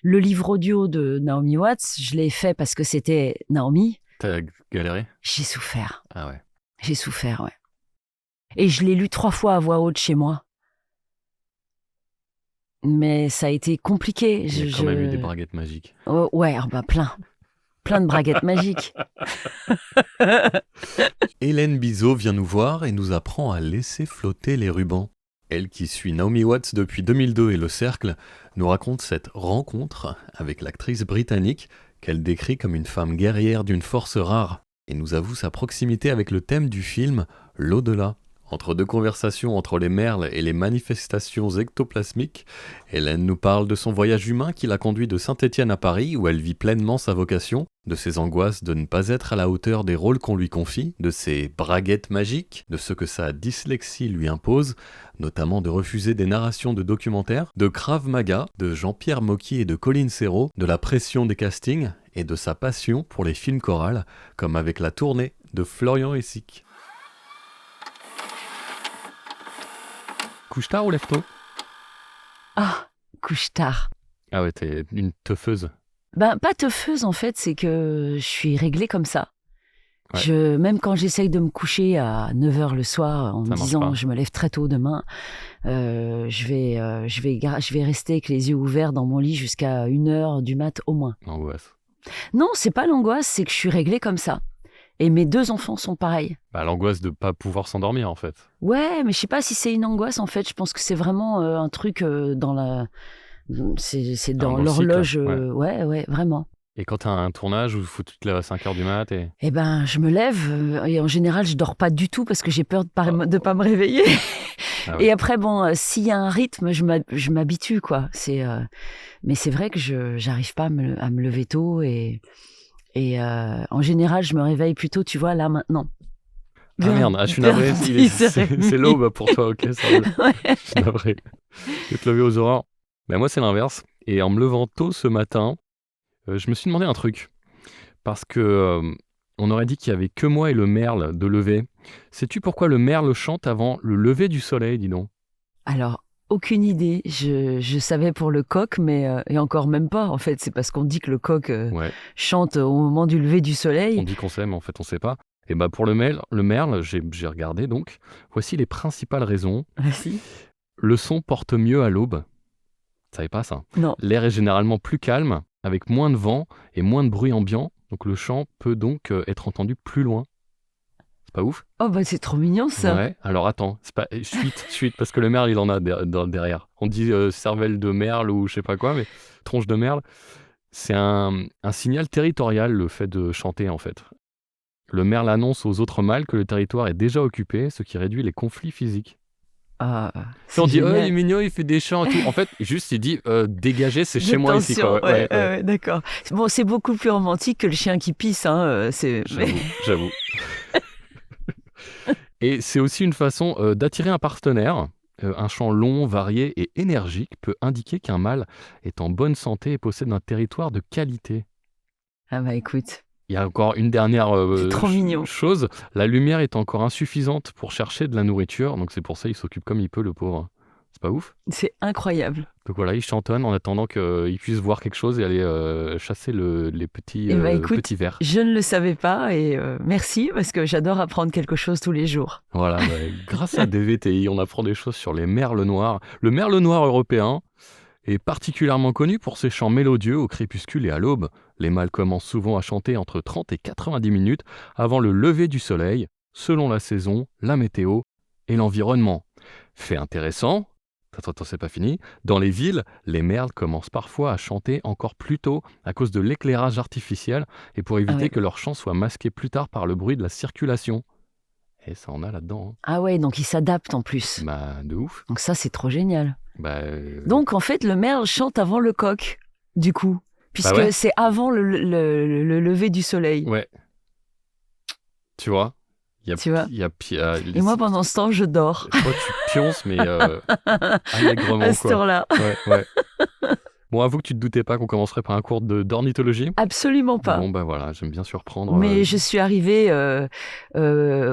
Le livre audio de Naomi Watts, je l'ai fait parce que c'était Naomi. T'as galéré? J'ai souffert. Ah ouais. J'ai souffert, ouais. Et je l'ai lu 3 fois à voix haute chez moi. Mais ça a été compliqué. Il y a quand même eu des braguettes magiques. Oh, ouais, plein. Plein de braguettes magiques. Hélène Bizot vient nous voir et nous apprend à laisser flotter les rubans. Elle qui suit Naomi Watts depuis 2002 et Le Cercle, nous raconte cette rencontre avec l'actrice britannique qu'elle décrit comme une femme guerrière d'une force rare et nous avoue sa proximité avec le thème du film, l'au-delà. Entre deux conversations entre les merles et les manifestations ectoplasmiques, Hélène nous parle de son voyage humain qui l'a conduit de Saint-Étienne à Paris où elle vit pleinement sa vocation, de ses angoisses de ne pas être à la hauteur des rôles qu'on lui confie, de ses braguettes magiques, de ce que sa dyslexie lui impose, notamment de refuser des narrations de documentaires, de Krav Maga, de Jean-Pierre Mocky et de Colline Serrault, de la pression des castings et de sa passion pour les films chorales, comme avec la tournée de Florian Hessig. Couche tard ou lève-tôt? Ah, couche tard. Ah ouais, t'es une teufeuse. Pas teufeuse en fait, c'est que je suis réglée comme ça. Ouais. Même quand j'essaye de me coucher à 9h le soir en Ça me marche disant pas. je me lève très tôt demain, je vais rester avec les yeux ouverts dans mon lit jusqu'à 1h du mat au moins. L'angoisse. Non, c'est pas l'angoisse, c'est que je suis réglée comme ça. Et mes 2 enfants sont pareils. Bah, l'angoisse de pas pouvoir s'endormir en fait. Ouais, mais je sais pas si c'est une angoisse en fait. Je pense que c'est vraiment un truc dans la. C'est dans le l'horloge. cycle, ouais. Ouais, vraiment. Et quand t'as un tournage où il faut que tu te lèves à 5h du mat et... Eh ben, je me lève et en général, je dors pas du tout parce que j'ai peur de pas me réveiller. Ah ouais. Et après, bon, s'il y a un rythme, je m'habitue, quoi. Mais c'est vrai que j'arrive pas à me lever tôt et en général, je me réveille plutôt, tu vois, là, maintenant. Ah merde, je suis navré, c'est l'aube pour toi, ok, ça roule. Ouais. Je suis navré. Je vais te lever aux aurores. Ben moi, c'est l'inverse. Et en me levant tôt ce matin, je me suis demandé un truc. Parce que on aurait dit qu'il y avait que moi et le merle de lever. Sais-tu pourquoi le merle chante avant le lever du soleil, dis donc? Alors, aucune idée. Je savais pour le coq, mais et encore même pas, en fait. C'est parce qu'on dit que le coq Ouais, chante au moment du lever du on soleil. dit qu'on sait, mais en fait, on sait pas. Et bah pour le merle, j'ai regardé donc. Voici les principales raisons. Ah si? Le son porte mieux à l'aube. Tu savais pas ça? Non. L'air est généralement plus calme, avec moins de vent et moins de bruit ambiant. Donc le chant peut donc être entendu plus loin. C'est pas ouf? Oh, bah c'est trop mignon, ça. Ouais, alors attends, c'est pas suite, parce que le merle, il en a derrière. On dit cervelle de merle ou je sais pas quoi, mais tronche de merle. C'est un signal territorial, le fait de chanter, en fait. Le merle annonce aux autres mâles que le territoire est déjà occupé, ce qui réduit les conflits physiques. Ah, Si on c'est dit, il est génial. mignon, il fait des chants et tout. En fait, juste, il dit, dégagez, c'est chez moi ici, Attention, quoi. ouais, Ouais. ouais, d'accord. Bon, c'est beaucoup plus romantique que le chien qui pisse, hein. J'avoue. Et c'est aussi une façon d'attirer un partenaire. Un chant long, varié et énergique peut indiquer qu'un mâle est en bonne santé et possède un territoire de qualité. Ah bah écoute, Il y a encore une dernière c'est trop mignon. chose. La lumière est encore insuffisante pour chercher de la nourriture, donc c'est pour ça qu'il s'occupe comme il peut, le pauvre. C'est pas ouf? C'est incroyable. Donc voilà, il chantonne en attendant qu'il puisse voir quelque chose et aller chasser les petits, Eh bah écoute, petits vers. je ne le savais pas et merci parce que j'adore apprendre quelque chose tous les jours. Voilà, grâce à DVTI, on apprend des choses sur les merles noirs. Le merle noir européen est particulièrement connu pour ses chants mélodieux au crépuscule et à l'aube. Les mâles commencent souvent à chanter entre 30 et 90 minutes avant le lever du soleil, selon la saison, la météo et l'environnement. Fait intéressant, attends, c'est pas fini, dans les villes, les merles commencent parfois à chanter encore plus tôt à cause de l'éclairage artificiel et pour éviter ouais. que leur chant soit masqué plus tard par le bruit de la circulation. Et ça en a là-dedans. Ah ouais, donc il s'adapte en plus. Bah, de ouf. Donc ça, c'est trop génial. Bah, Donc en fait, le merle chante avant le coq, du coup, puisque ouais. c'est avant le lever du soleil. Ouais. Tu vois, Tu vois. il y a Et moi, pendant ce temps, je dors. toi, tu pionces, mais allègrement, À ce quoi. temps-là. Ouais. Bon, avoue que tu te doutais pas qu'on commencerait par un cours d'ornithologie. Absolument pas. Bon, bah voilà, j'aime bien surprendre. Mais je suis arrivée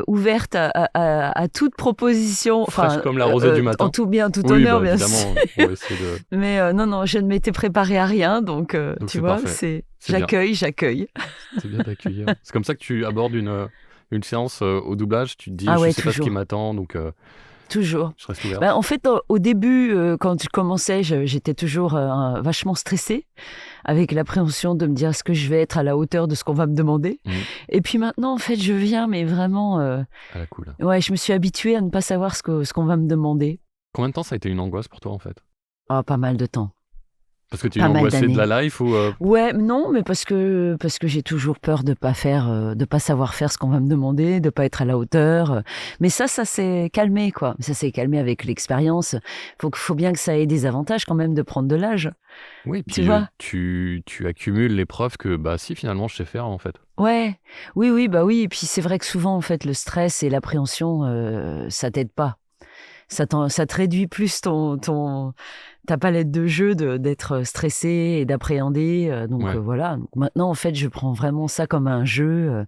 ouverte à toute proposition. Fraîche Enfin, comme la rosée du matin. en tout bien, tout Oui, honneur, bah bien évidemment, sûr. on va essayer de... Mais non, je ne m'étais préparée à rien, donc Donc tu c'est vois, parfait. C'est bien. j'accueille. C'est bien d'accueillir. C'est comme ça que tu abordes une séance au doublage. Tu te dis, Ah je ouais, sais pas ce qui toujours. m'attend, donc Toujours. je reste ouverte. Ben, en fait, au début, quand je commençais, j'étais toujours vachement stressée, avec l'appréhension de me dire est-ce que je vais être à la hauteur de ce qu'on va me demander. Et puis maintenant, en fait, je viens, mais vraiment, À la cool. ouais, je me suis habituée à ne pas savoir ce qu'on va me demander. Combien de temps ça a été une angoisse pour toi, en fait? Ah, pas mal de temps. Parce que tu es Pas mal angoissée de d'années. la life ou... Ouais, non, mais parce que j'ai toujours peur de pas de pas savoir faire ce qu'on va me demander, de pas être à la hauteur. Mais ça s'est calmé, quoi. Ça s'est calmé avec l'expérience. Faut bien que ça ait des avantages quand même de prendre de l'âge. Oui, Tu puis vois? tu accumules les preuves que, bah si, finalement, je sais faire, en fait. Ouais. Oui, bah oui. Et puis c'est vrai que souvent, en fait, le stress et l'appréhension, ça t'aide pas. Ça te réduit plus ta palette de jeu d'être stressé et d'appréhender. Donc Ouais. voilà. Donc maintenant, en fait, je prends vraiment ça comme un jeu.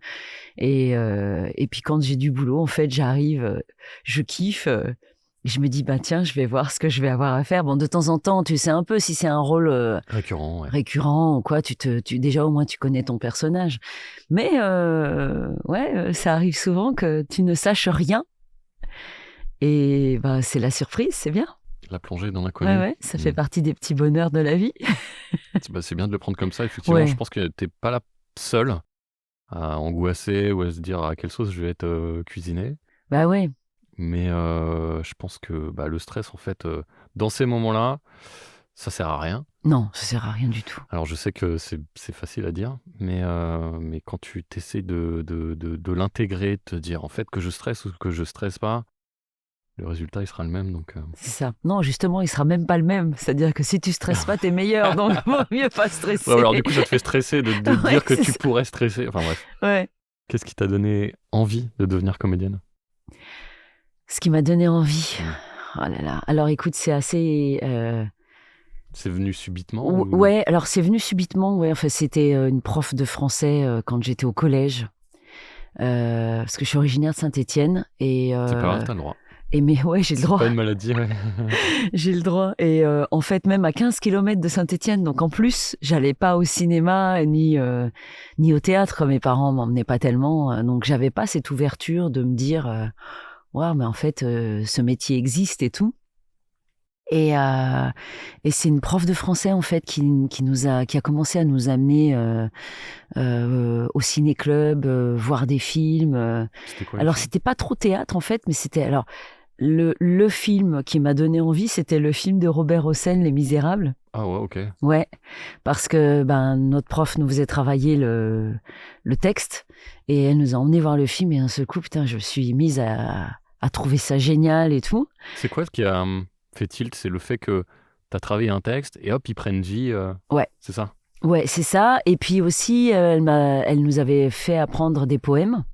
Et puis quand j'ai du boulot, en fait, j'arrive, je kiffe. Je me dis, bah tiens, je vais voir ce que je vais avoir à faire. Bon, de temps en temps, tu sais un peu si c'est un rôle Récurrent, ouais. récurrent ou quoi, déjà au moins tu connais ton personnage. Mais ouais, ça arrive souvent que tu ne saches rien. Et bah, c'est la surprise, c'est bien. La plongée dans Ouais, l'inconnu. ouais, ça fait partie des petits bonheurs de la vie. Bah, c'est bien de le prendre comme ça, effectivement. Ouais. Je pense que t'es pas la seule à angoisser ou à se dire à quelle sauce je vais être cuisiné. Bah ouais. Mais je pense que bah, le stress, en fait, dans ces moments-là, ça sert à rien. Non, ça sert à rien du tout. Alors je sais que c'est facile à dire, mais quand tu t'essaies de l'intégrer, de te dire en fait que je stresse ou que je stresse pas, le résultat il sera le même. Donc, C'est ça. Non, justement, il sera même pas le même. C'est-à-dire que si tu stresses pas, t'es meilleur. Donc, vaut mieux pas stresser. Ouais, alors du coup ça te fait stresser de Ouais, dire que c'est tu ça. pourrais stresser. Enfin bref. Ouais. Qu'est-ce qui t'a donné envie de devenir comédienne? Ce qui m'a donné envie. Oh là là. Alors écoute, c'est assez. C'est venu subitement ou... Ouais, alors c'est venu subitement. Ouais, enfin, c'était une prof de français quand j'étais au collège. Parce que je suis originaire de Saint-Étienne. Et, C'est pas grave, t'as le droit. mais ouais, j'ai le C'est droit. pas une maladie, ouais. J'ai le droit. Et en fait, même à 15 kilomètres de Saint-Étienne, donc en plus, j'allais pas au cinéma ni au théâtre. Mes parents m'emmenaient pas tellement. Donc, j'avais pas cette ouverture de me dire waouh, mais en fait, ce métier existe et tout. Et c'est une prof de français, en fait, qui a commencé à nous amener au ciné-club, voir des films. C'était quoi le Alors, film? c'était pas trop théâtre, en fait, mais c'était... Alors, le film qui m'a donné envie, c'était le film de Robert Hossein, Les Misérables. Ah ouais, ok. Ouais, parce que notre prof nous faisait travailler le texte et elle nous a emmenés voir le film et d'un seul coup, putain, je me suis mise à trouver ça génial et tout. C'est quoi ce qui a fait tilt? C'est le fait que t'as travaillé un texte et hop, ils prennent vie. Ouais. C'est ça? Ouais, c'est ça. Et puis aussi, elle nous avait fait apprendre des poèmes.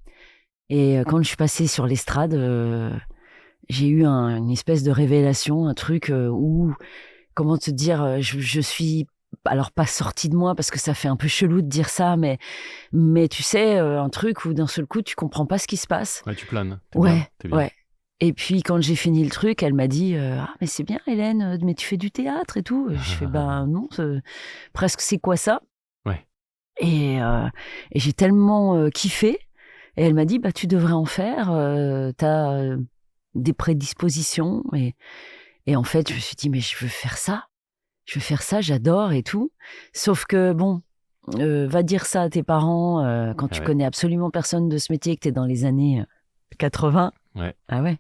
Et quand je suis passée sur l'estrade, j'ai eu une espèce de révélation, un truc où, comment te dire, je suis, alors pas sortie de moi parce que ça fait un peu chelou de dire ça, mais tu sais, un truc où d'un seul coup tu comprends pas ce qui se passe. Ouais, tu planes. Ouais, T'es bien. ouais. Et puis quand j'ai fini le truc, elle m'a dit ah mais c'est bien Hélène, mais tu fais du théâtre et tout. Je fais ben non, presque c'est quoi ça? Ouais. Et j'ai tellement kiffé. Et elle m'a dit bah tu devrais en faire. T'as des prédispositions et en fait je me suis dit mais je veux faire ça. Je veux faire ça, j'adore et tout. Sauf que bon, va dire ça à tes parents quand tu connais absolument personne de ce métier, que t'es dans les années 80. Ouais. Ah ouais.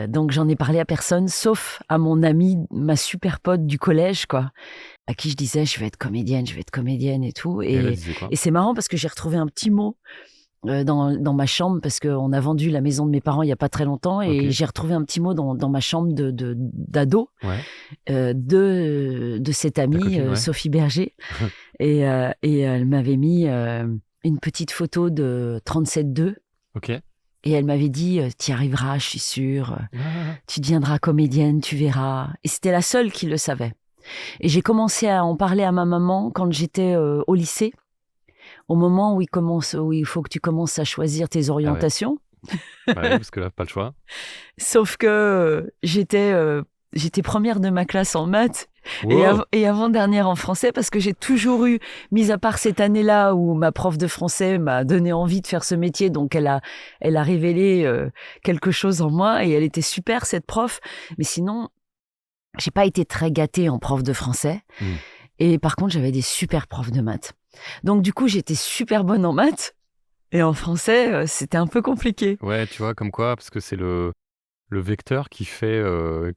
Donc j'en ai parlé à personne, sauf à mon amie, ma super pote du collège, quoi, à qui je disais je vais être comédienne et tout. Et elle disait quoi? Et c'est marrant parce que j'ai retrouvé un petit mot dans ma chambre parce qu'on a vendu la maison de mes parents il y a pas très longtemps et j'ai retrouvé un petit mot dans ma chambre d'ado de cette amie copine, Sophie Berger et elle m'avait mis une petite photo de 37.2. Ok. Et elle m'avait dit, t'y arriveras, je suis sûre, tu deviendras comédienne, tu verras. Et c'était la seule qui le savait. Et j'ai commencé à en parler à ma maman quand j'étais au lycée, au moment où il faut que tu commences à choisir tes orientations. Ouais, parce que là, pas le choix. Sauf que j'étais première de ma classe en maths Wow. et avant-dernière en français parce que j'ai toujours eu, mis à part cette année-là où ma prof de français m'a donné envie de faire ce métier, donc elle a révélé quelque chose en moi et elle était super cette prof. Mais sinon, j'ai pas été très gâtée en prof de français. Et par contre, j'avais des super profs de maths. Donc du coup, j'étais super bonne en maths. Et en français, c'était un peu compliqué. Ouais, tu vois, comme quoi, parce que c'est le vecteur qui fait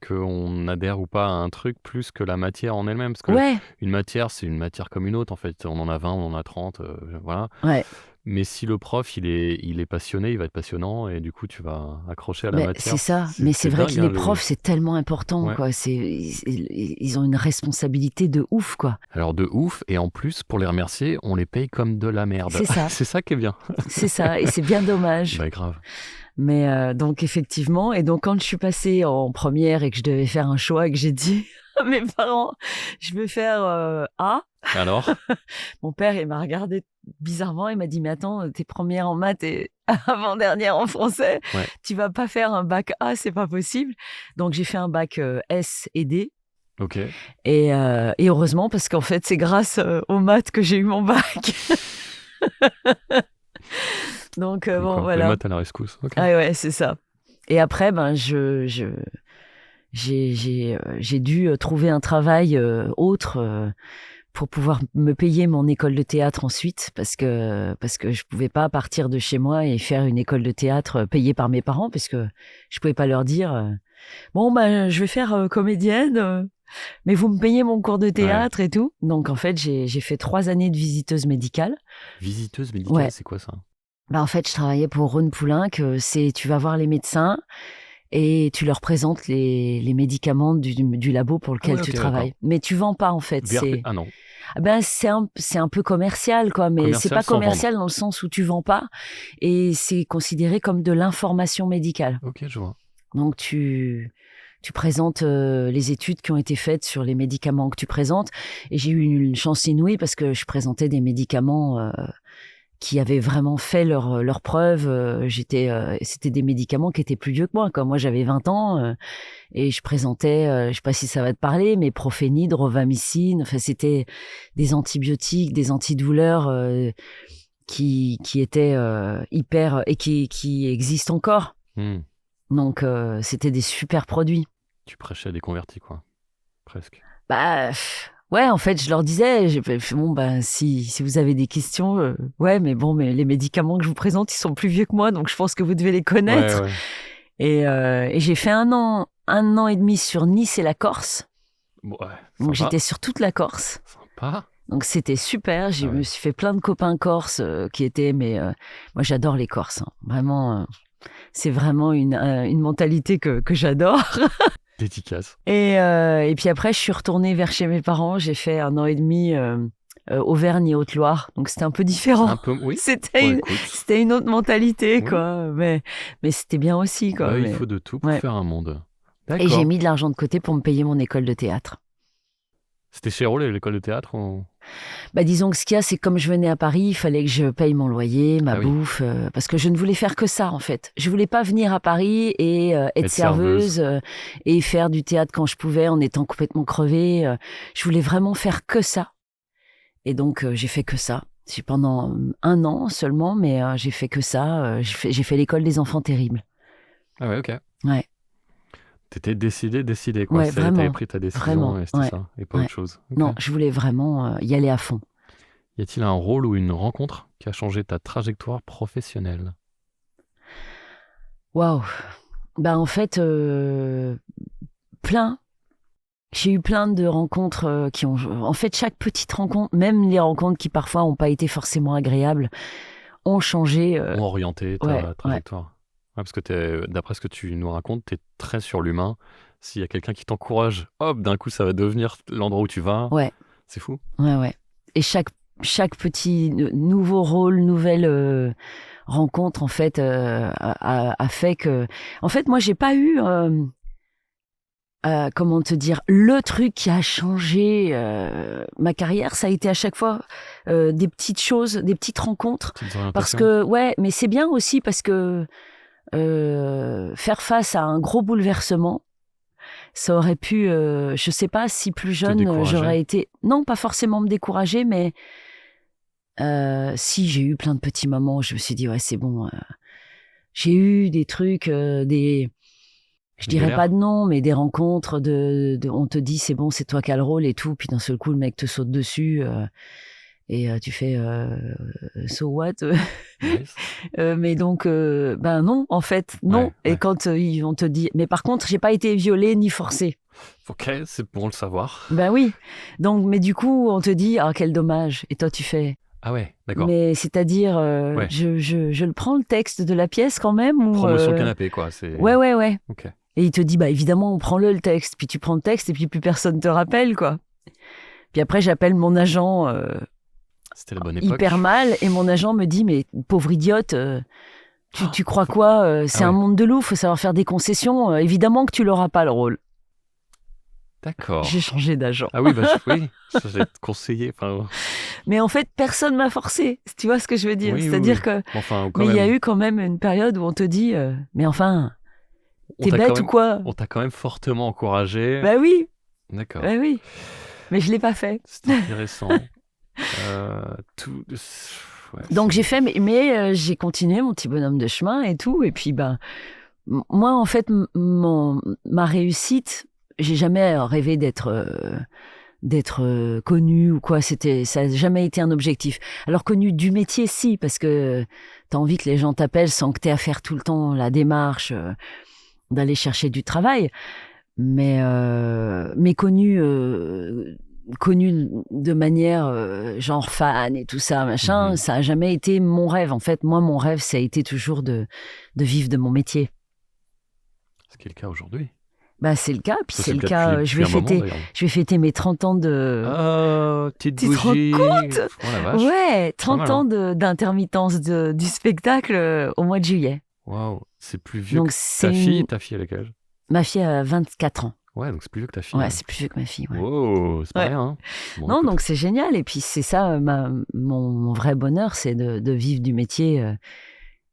qu'on adhère ou pas à un truc plus que la matière en elle-même. Parce que Ouais, une matière, c'est une matière comme une autre, en fait. On en a 20, on en a 30, voilà. ouais. Mais si le prof, il est passionné, il va être passionnant et du coup, tu vas accrocher à la Mais c'est matière. ça. Mais c'est vrai que dingue, hein, les profs, c'est tellement important, Ouais. quoi. Ils ont une responsabilité de ouf, quoi. Alors de ouf, et en plus, pour les remercier, on les paye comme de la merde. C'est ça. C'est ça qui est bien. C'est ça. Et c'est bien dommage. Bah grave. Mais donc effectivement, et donc quand je suis passée en première et que je devais faire un choix et que j'ai dit à mes parents, je vais faire A, Alors, mon père il m'a regardé bizarrement, il m'a dit mais attends, t'es première en maths et avant-dernière en français, ouais. tu vas pas faire un bac A, c'est pas possible. Donc j'ai fait un bac S et D Ok. et heureusement parce qu'en fait c'est grâce aux maths que j'ai eu mon bac. Donc Comme bon quoi, les voilà. maths à la rescousse. Ok. Ah ouais, c'est ça. Et après, ben, j'ai dû trouver un travail autre pour pouvoir me payer mon école de théâtre ensuite, parce que je pouvais pas partir de chez moi et faire une école de théâtre payée par mes parents, parce que je pouvais pas leur dire bon ben je vais faire comédienne, mais vous me payez mon cours de Ouais. théâtre et tout. Donc en fait j'ai fait 3 années de visiteuse médicale. Visiteuse médicale, Ouais. c'est quoi ça? Bah en fait je travaillais pour Rhône Poulenc, c'est tu vas voir les médecins et tu leur présentes les médicaments du labo pour Ah ouais, lequel tu ok, d'accord. travailles. Mais tu vends pas en fait. VRP? Ah non. C'est un peu commercial quoi, mais c'est Commercial pas sans vendre. commercial dans le sens où tu vends pas et c'est considéré comme de l'information médicale. Ok, je vois. Donc tu présentes les études qui ont été faites sur les médicaments que tu présentes et j'ai eu une chance inouïe parce que je présentais des médicaments qui avaient vraiment fait leur preuve. C'était des médicaments qui étaient plus vieux que moi. Comme moi, j'avais 20 ans et je présentais, je sais pas si ça va te parler, mais Prophénide, Rovamicine. Enfin, c'était des antibiotiques, des antidouleurs qui étaient hyper et qui existent encore. Hmm. Donc, c'était des super produits. Tu prêchais à des convertis, quoi. Presque. Bah, ouais, en fait, je leur disais, bon, bah, si vous avez des questions, ouais, mais bon, mais les médicaments que je vous présente, ils sont plus vieux que moi, donc je pense que vous devez les Ouais, connaître. ouais. Et j'ai fait un an et demi sur Nice et la Corse. Bon, ouais, Donc sympa. j'étais sur toute la Corse. Sympa. Donc c'était super. Je Ah me ouais. suis fait plein de copains corses qui étaient, mais moi j'adore les Corses. Hein. Vraiment, c'est vraiment une mentalité que j'adore. Dédicace. Et puis après, je suis retournée vers chez mes parents. J'ai fait un an et demi Auvergne et Haute-Loire. Donc c'était un peu différent. Un peu, oui. C'était Bon, une, écoute. c'était une autre mentalité, Oui. quoi. Mais c'était bien aussi, quoi. Bah, il Mais, faut de tout pour ouais. faire un monde. Et j'ai D'accord. mis de l'argent de côté pour me payer mon école de théâtre. C'était chez Rollet, l'école de théâtre ou... Bah disons que ce qu'il y a, c'est que comme je venais à Paris, il fallait que je paye mon loyer, ma Ah oui. bouffe, parce que je ne voulais faire que ça en fait. Je voulais pas venir à Paris et être serveuse et faire du théâtre quand je pouvais en étant complètement crevée. Je voulais vraiment faire que ça. Et donc j'ai fait que ça. C'est pendant un an seulement, mais j'ai fait que ça. J'ai fait l'école des enfants terribles. Ah ouais, ok. Ouais, T'étais décidé, quoi. ouais, T'avais vraiment, pris ta décision vraiment. et c'était Ouais, ça, et pas ouais. autre chose. Ok. Non, je voulais vraiment y aller à fond. Y a-t-il un rôle ou une rencontre qui a changé ta trajectoire professionnelle? Waouh. Bah en fait, plein. J'ai eu plein de rencontres qui ont... En fait, chaque petite rencontre, même les rencontres qui parfois n'ont pas été forcément agréables, ont changé. Ont orienté ta Ouais, ouais, trajectoire? Ouais, parce que d'après ce que tu nous racontes, t'es très sur l'humain. S'il y a quelqu'un qui t'encourage, hop, d'un coup, ça va devenir l'endroit où tu vas. ouais, C'est fou. ouais. Et chaque petit nouveau rôle, nouvelle rencontre, en fait, a fait que... En fait, moi, j'ai pas eu... comment te dire, le truc qui a changé ma carrière, ça a été à chaque fois des petites choses, des petites rencontres. Parce que, ouais, mais c'est bien aussi parce que faire face à un gros bouleversement, ça aurait pu, je sais pas si plus jeune, j'aurais été... Non, pas forcément me décourager, mais si j'ai eu plein de petits moments où je me suis dit, ouais, c'est bon. J'ai eu des trucs, je dirais pas de nom, mais des rencontres on te dit, c'est bon, c'est toi qui as le rôle et tout, puis d'un seul coup, le mec te saute dessus et tu fais so what Yes. mais donc, ben non, en fait, non. Ouais. Et quand on te dit... Mais par contre, j'ai pas été violée ni forcée. Ok, c'est bon le savoir. Ben oui. Donc, mais du coup, on te dit, ah, quel dommage. Et toi, tu fais... Ah ouais, d'accord. Mais c'est-à-dire, Ouais. je le prends le texte de la pièce quand même ou, Promo sur le canapé, quoi. Ouais. Ok. Et il te dit, bah évidemment, on prend le texte. Puis tu prends le texte et puis plus personne te rappelle, quoi. Puis après, j'appelle mon agent C'était la bonne époque. hyper mal et mon agent me dit, mais pauvre idiote, tu crois quoi c'est un monde de loup, faut savoir faire des concessions. Évidemment que tu l'auras pas le rôle. D'accord. J'ai changé d'agent. Ah oui, oui, ça j'ai conseillé. Enfin... Mais en fait, personne m'a forcé. Tu vois ce que je veux dire? Oui, C'est-à-dire oui. que... Enfin, mais il y a eu quand même une période où on te dit, mais enfin, t'es bête ou quoi? On t'a quand même fortement encouragé. Bah oui. D'accord. Bah oui. Mais je l'ai pas fait. C'est intéressant. Ouais, donc j'ai fait, mais j'ai continué mon petit bonhomme de chemin et tout. Et puis, ben, moi, en fait, ma réussite, j'ai jamais rêvé d'être connu ou quoi. Ça n'a jamais été un objectif. Alors connu du métier, si, parce que t'as envie que les gens t'appellent sans que t'aies à faire tout le temps la démarche d'aller chercher du travail. Mais connu de manière genre fan et tout ça, machin, ça a jamais été mon rêve. En fait, moi, mon rêve, ça a été toujours de vivre de mon métier. Ce qui est le cas aujourd'hui. Bah, c'est le cas, puis Ça, c'est le cas. Je vais fêter mes 30 ans de... Oh, petite tu te rends bougie. compte? Oh la vache. Ouais, 30 ans hein. d'intermittence du spectacle au mois de juillet. Waouh, c'est plus vieux Donc, que ta fille. Ta fille, elle a quel âge? Ma fille a 24 ans. Ouais, donc c'est plus vieux que ta fille. Ouais, c'est plus vieux que ma fille. Ouais. Wow, c'est pas rien. Hein. Bon, non, écoute. donc c'est génial. Et puis c'est ça, mon vrai bonheur, c'est de vivre du métier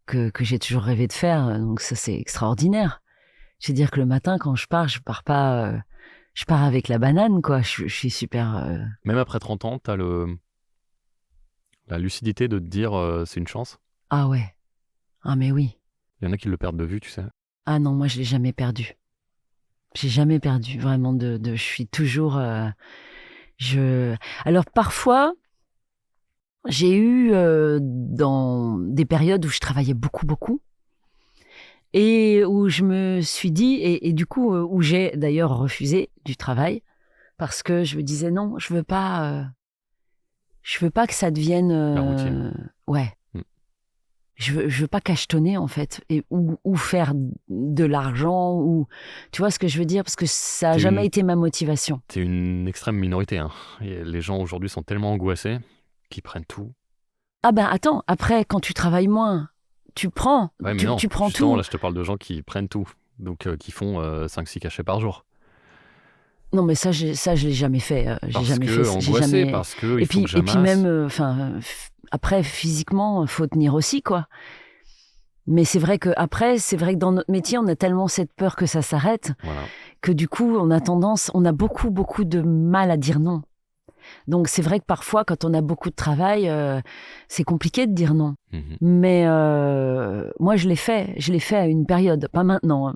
que j'ai toujours rêvé de faire. Donc ça, c'est extraordinaire. C'est-à-dire que le matin, quand je pars pas... je pars avec la banane, quoi. Je suis super... Même après 30 ans, t'as la lucidité de te dire c'est une chance. Ah ouais. Ah mais oui. Il y en a qui le perdent de vue, tu sais. Ah non, moi je l'ai jamais perdu. J'ai jamais perdu, vraiment. Je suis toujours... Alors parfois, j'ai eu dans des périodes où je travaillais beaucoup, et où je me suis dit, et du coup, où j'ai d'ailleurs refusé du travail, parce que je me disais non, je veux pas que ça devienne... La routine. Ouais. Je veux pas cachetonner, en fait, ou faire de l'argent, ou... Tu vois ce que je veux dire? Parce que ça a jamais été ma motivation. T'es une extrême minorité. Hein. Et les gens aujourd'hui sont tellement angoissés qu'ils prennent tout. Ah ben attends, après, quand tu travailles moins, tu prends, ouais, mais tu prends justement, tout. Là, je te parle de gens qui prennent tout. Donc, qui font 5-6 cachets par jour. Non, mais ça, je l'ai jamais fait. J'ai jamais fait. Angoissé, parce que et puis même, après, physiquement, faut tenir aussi, quoi. Mais c'est vrai que dans notre métier, on a tellement cette peur que ça s'arrête, que du coup, on a beaucoup de mal à dire non. Donc c'est vrai que parfois, quand on a beaucoup de travail, c'est compliqué de dire non. Mais moi, je l'ai fait à une période, pas maintenant. Hein.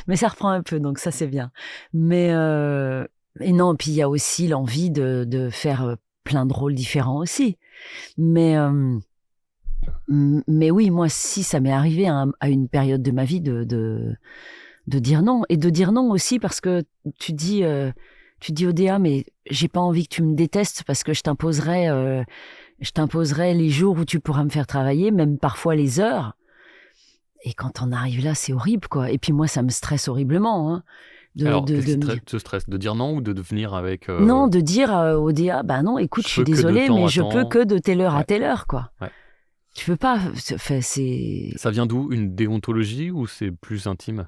Mais ça reprend un peu, donc ça c'est bien. Mais et non, puis il y a aussi l'envie de faire plein de rôles différents aussi. Mais oui, moi, si ça m'est arrivé à une période de ma vie de dire non, et de dire non aussi parce que tu dis au DA, mais j'ai pas envie que tu me détestes parce que je t'imposerai les jours où tu pourras me faire travailler, même parfois les heures. Et quand on arrive là, c'est horrible, quoi. Et puis moi, ça me stresse horriblement. Hein, Alors, qu'est-ce qui te stresse? De dire non ou de venir avec... Non, de dire au DA, bah non, écoute, je suis désolée, mais je peux que de telle heure à telle heure, quoi. Ouais. Tu peux pas... Ça vient d'où? Une déontologie ou c'est plus intime?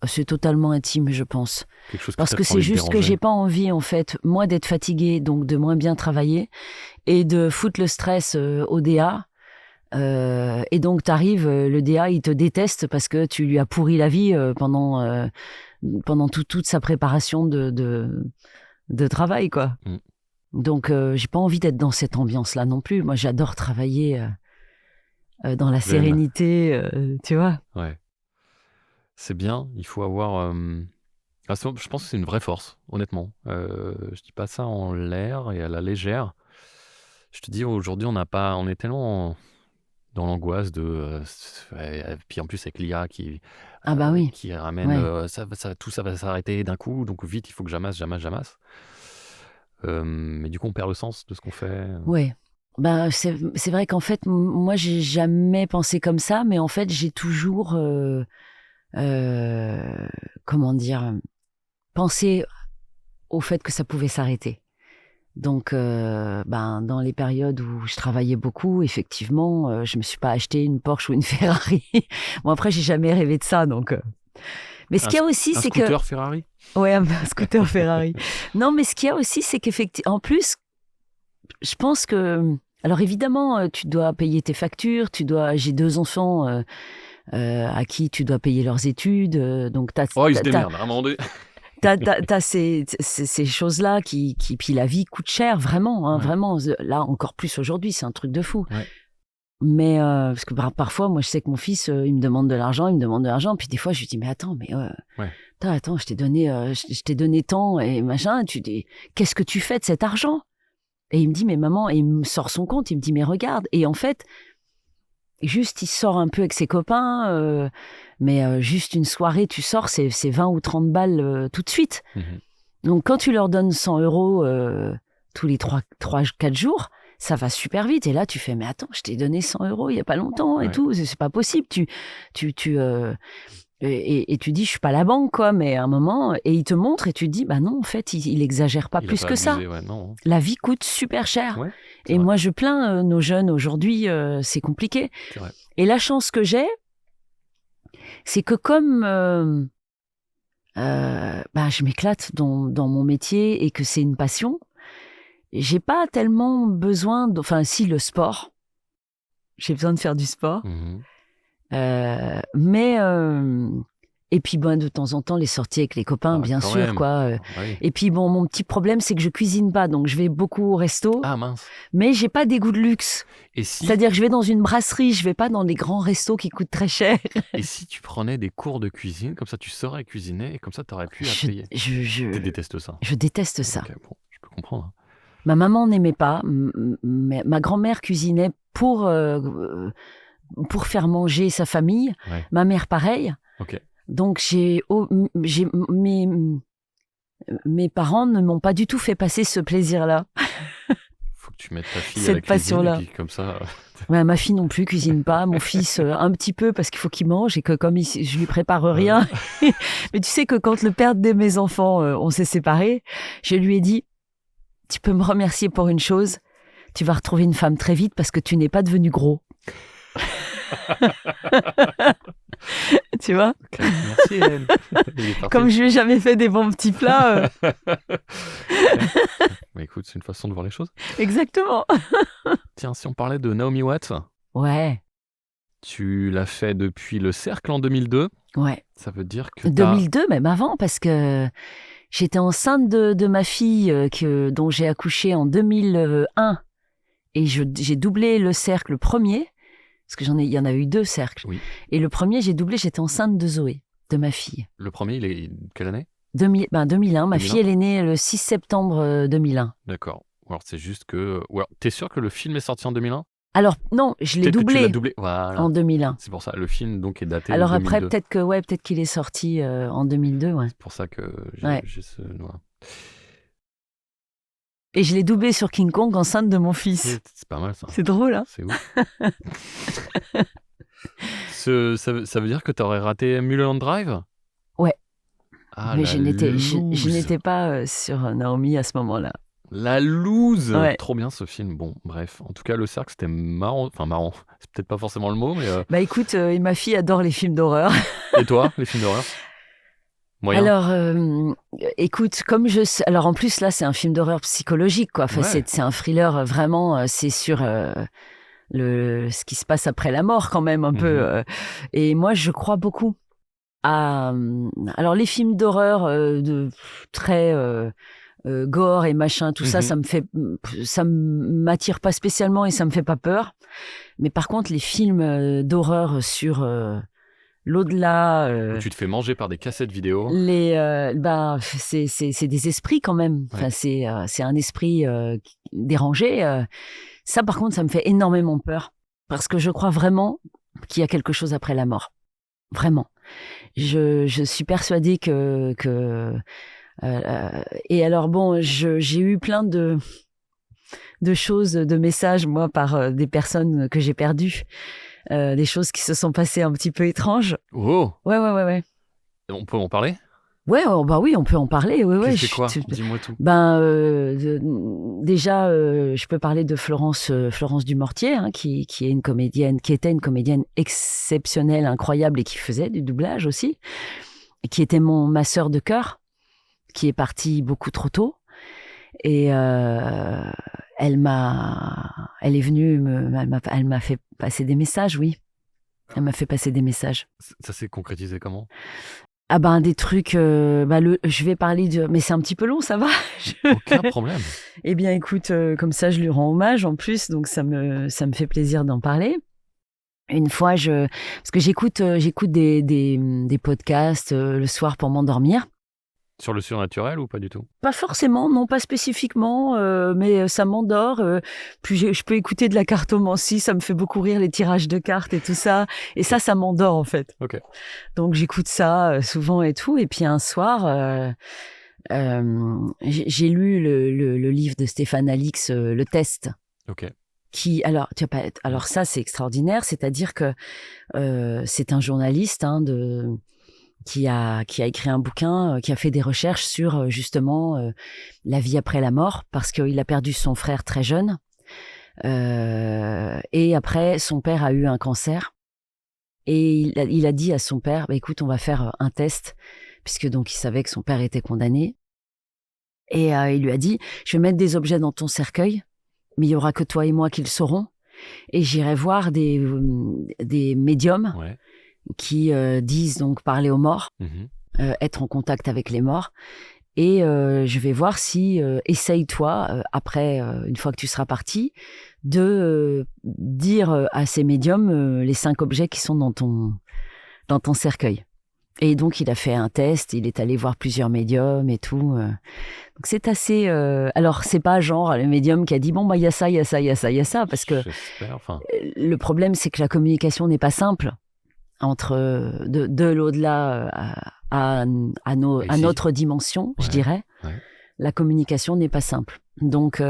C'est totalement intime, je pense. Quelque chose Parce t'as que pas c'est envie de juste que déranger. j'ai pas envie, en fait, moi, d'être fatiguée, donc de moins bien travailler, et de foutre le stress au DA. Et donc, t'arrives, le DA, il te déteste parce que tu lui as pourri la vie pendant toute sa préparation de travail, quoi. Mm. Donc, j'ai pas envie d'être dans cette ambiance-là non plus. Moi, j'adore travailler dans la Zen. sérénité, tu vois. Ouais. C'est bien, il faut avoir... je pense que c'est une vraie force, honnêtement. Je dis pas ça en l'air et à la légère. Je te dis, aujourd'hui, on est tellement dans l'angoisse et puis en plus avec l'IA Ah bah oui, qui ramène ouais. tout ça va s'arrêter d'un coup, donc vite, il faut que j'amasse. Mais du coup, on perd le sens de ce qu'on fait. Ouais. Ben, c'est vrai qu'en fait, moi, j'ai jamais pensé comme ça, mais en fait, j'ai toujours, comment dire, pensé au fait que ça pouvait s'arrêter. Donc, ben, dans les périodes où je travaillais beaucoup, effectivement, je me suis pas acheté une Porsche ou une Ferrari. Bon, après, j'ai jamais rêvé de ça, donc. Mais ce qu'il y a aussi, Un c'est que, scooter Ferrari? ouais, un scooter Ferrari. Non, mais ce qu'il y a aussi, c'est qu'effectivement, en plus, je pense que, alors évidemment, tu dois payer tes factures, j'ai 2 enfants à qui tu dois payer leurs études, donc Oh, ils se démerdent, à un moment donné. t'as ces choses-là puis la vie coûte cher, vraiment, hein, Ouais. vraiment. Là, encore plus aujourd'hui, c'est un truc de fou. Ouais. Mais parce que parfois, moi, je sais que mon fils, il me demande de l'argent, puis des fois, je lui dis, mais attends, Ouais. attends, je t'ai donné tant et machin. Tu dis, qu'est-ce que tu fais de cet argent? Et il me dit, mais maman, et il me sort son compte, il me dit, mais regarde. Et en fait, juste, il sort un peu avec ses copains, mais juste une soirée, tu sors, c'est 20 ou 30 balles tout de suite. Mhm. Donc, quand tu leur donnes 100 euros tous les 3-4 jours, ça va super vite. Et là, tu fais, mais attends, je t'ai donné 100 euros il y a pas longtemps et Ouais. tout, c'est pas possible. Et tu dis, je suis pas la banque, quoi, mais à un moment, et il te montre et tu te dis, bah non, en fait, il exagère pas Il a plus pas que ça. abusé, ouais, non. La vie coûte super cher. Ouais, c'est Et vrai. moi, je plains nos jeunes aujourd'hui, c'est compliqué. C'est vrai. Et la chance que j'ai, c'est que comme bah, je m'éclate dans mon métier et que c'est une passion, j'ai pas tellement besoin enfin si, le sport, j'ai besoin de faire du sport, Mhm. mais et puis bon, de temps en temps les sorties avec les copains, Ah, bien quand sûr, même. quoi. Ah oui. Et puis bon, mon petit problème, c'est que je cuisine pas, donc je vais beaucoup au resto, Ah mince. mais j'ai pas des goûts de luxe. Et si, C'est-à-dire que je vais dans une brasserie, je vais pas dans les grands restos qui coûtent très cher. et si tu prenais des cours de cuisine, comme ça tu saurais cuisiner et comme ça tu aurais pu à Je, payer. je, Tu détestes ça. je déteste ça. Ok, bon, je peux comprendre. Ma maman n'aimait pas. Ma grand-mère cuisinait pour faire manger sa famille. Ouais. Ma mère, pareil. Ok. Donc, mes parents ne m'ont pas du tout fait passer ce plaisir-là. Faut que tu mettes ta fille à Cette la cuisine et passion-là. puis comme ça. Ouais, ma fille non plus cuisine pas. Mon fils, un petit peu parce qu'il faut qu'il mange et que comme je lui prépare rien. Mais tu sais que quand le père de mes enfants, on s'est séparés, je lui ai dit, tu peux me remercier pour une chose, tu vas retrouver une femme très vite parce que tu n'es pas devenu gros. Tu vois, Ok, merci Hélène. Il est parti. comme je lui ai jamais fait des bons petits plats. Bah, écoute, c'est une façon de voir les choses. Exactement. Tiens, si on parlait de Naomi Watts, Ouais, tu l'as fait depuis le Cercle en 2002. ouais. Ça veut dire que 2002, même avant, parce que j'étais enceinte de ma fille dont j'ai accouché en 2001 et j'ai doublé le cercle premier, parce que il y en a eu 2 cercles. Oui. Et le premier, j'ai doublé, j'étais enceinte de Zoé, de ma fille. Le premier, il est quelle année? 2001, 2001. Ma 2001. fille, elle est née le 6 septembre 2001. D'accord. Ou alors c'est juste que... Ou alors, t'es sûr que le film est sorti en 2001? Alors, non, je l'ai Peut-être que tu l'as doublé doublé. Voilà. en 2001. C'est pour ça. Le film donc est daté Alors de après, 2002. peut-être qu'il est sorti en 2002, ouais. C'est pour ça que Ouais. j'ai ce... Voilà. Et je l'ai doublé sur King Kong enceinte de mon fils. C'est pas mal ça. C'est drôle, hein? C'est ouf. Ça veut dire que t'aurais raté Mulholland Drive? Ouais. Ah, Mais la je loose. n'étais pas sur Naomi à ce moment-là. La loose. Ouais. Trop bien ce film. Bon, bref. En tout cas, Le Cercle, c'était marrant. Enfin, marrant. C'est peut-être pas forcément le mot, mais... Bah écoute, ma fille adore les films d'horreur. Et toi, les films d'horreur? Moyen. Alors, écoute, alors en plus là, c'est un film d'horreur psychologique, quoi. Enfin, Ouais. c'est un thriller vraiment. C'est sur ce qui se passe après la mort, quand même un peu. Et moi, je crois beaucoup à. Alors, les films d'horreur très gore et machin, tout ça, ça m'attire pas spécialement et ça me fait pas peur. Mais par contre, les films d'horreur sur l'au-delà. Où tu te fais manger par des cassettes vidéo. C'est des esprits quand même. Enfin, Ouais. c'est un esprit dérangé. Ça, par contre, ça me fait énormément peur parce que je crois vraiment qu'il y a quelque chose après la mort. Vraiment. Je suis persuadée et alors bon, j'ai eu plein de choses, de messages, moi, par des personnes que j'ai perdues, des choses qui se sont passées un petit peu étranges. Oh, Ouais. on peut en parler? Ouais, oh, bah oui, on peut en parler. Ouais, C'est quoi? Dis-moi tout. Déjà, je peux parler de Florence Dumortier, hein, qui est une comédienne, qui était une comédienne exceptionnelle, incroyable et qui faisait du doublage aussi, et qui était ma sœur de cœur, qui est partie beaucoup trop tôt. Et elle est venue, elle m'a fait passer des messages, oui. Elle m'a fait passer des messages. Ça s'est concrétisé comment? Ah ben des trucs, je vais parler mais c'est un petit peu long, ça va? Aucun problème. Eh bien écoute, comme ça je lui rends hommage en plus, donc ça me fait plaisir d'en parler. Une fois, parce que j'écoute des podcasts le soir pour m'endormir. Sur le surnaturel ou pas du tout? Pas forcément, non, pas spécifiquement, mais ça m'endort. Puis je peux écouter de la cartomancie, ça me fait beaucoup rire les tirages de cartes et tout ça. Et ça m'endort en fait. Ok. Donc j'écoute ça souvent et tout. Et puis un soir, j'ai lu le livre de Stéphane Alix, Le Test. Ok. Alors ça c'est extraordinaire, c'est-à-dire que c'est un journaliste qui a écrit un bouquin, qui a fait des recherches sur justement la vie après la mort, parce qu'il a perdu son frère très jeune. Et après, son père a eu un cancer. Et il a dit à son père, bah, écoute, on va faire un test, puisque donc il savait que son père était condamné. Et il lui a dit, je vais mettre des objets dans ton cercueil, mais il y aura que toi et moi qui le saurons. Et j'irai voir des médiums qui disent donc parler aux morts, être en contact avec les morts. Et je vais voir si, essaye-toi, après, une fois que tu seras parti, de dire à ces médiums les 5 objets qui sont dans ton cercueil. Et donc, il a fait un test, il est allé voir plusieurs médiums et tout. Donc, c'est assez... alors, c'est pas genre le médium qui a dit, bon, bah, il y a ça, il y a ça, il y a ça, il y a ça, parce que le problème, c'est que la communication n'est pas simple entre de l'au-delà à notre dimension, je dirais. Ouais. La communication n'est pas simple. Donc,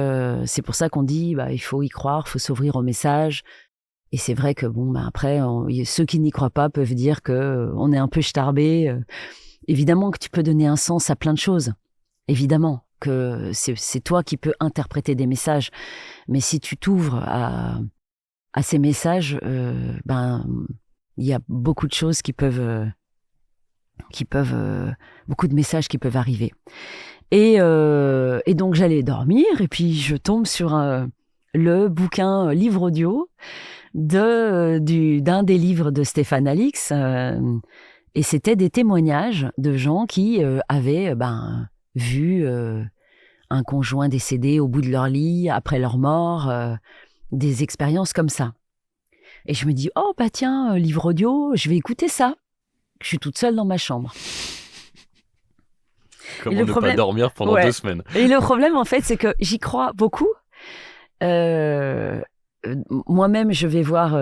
c'est pour ça qu'on dit, il faut y croire, il faut s'ouvrir au message. Et c'est vrai que, après, ceux qui n'y croient pas peuvent dire qu'on est un peu starbé. Évidemment que tu peux donner un sens à plein de choses. Évidemment que c'est toi qui peux interpréter des messages. Mais si tu t'ouvres à ces messages, il y a beaucoup de choses beaucoup de messages qui peuvent arriver. Et donc j'allais dormir et puis je tombe sur le bouquin livre audio d'un des livres de Stéphane Alix, et c'était des témoignages de gens qui avaient vu un conjoint décédé au bout de leur lit après leur mort, des expériences comme ça. Et je me dis, oh tiens, livre audio, je vais écouter ça. Je suis toute seule dans ma chambre. Comment ne pas dormir pendant 2 semaines. Et le problème, en fait, c'est que j'y crois beaucoup. Moi-même, je vais voir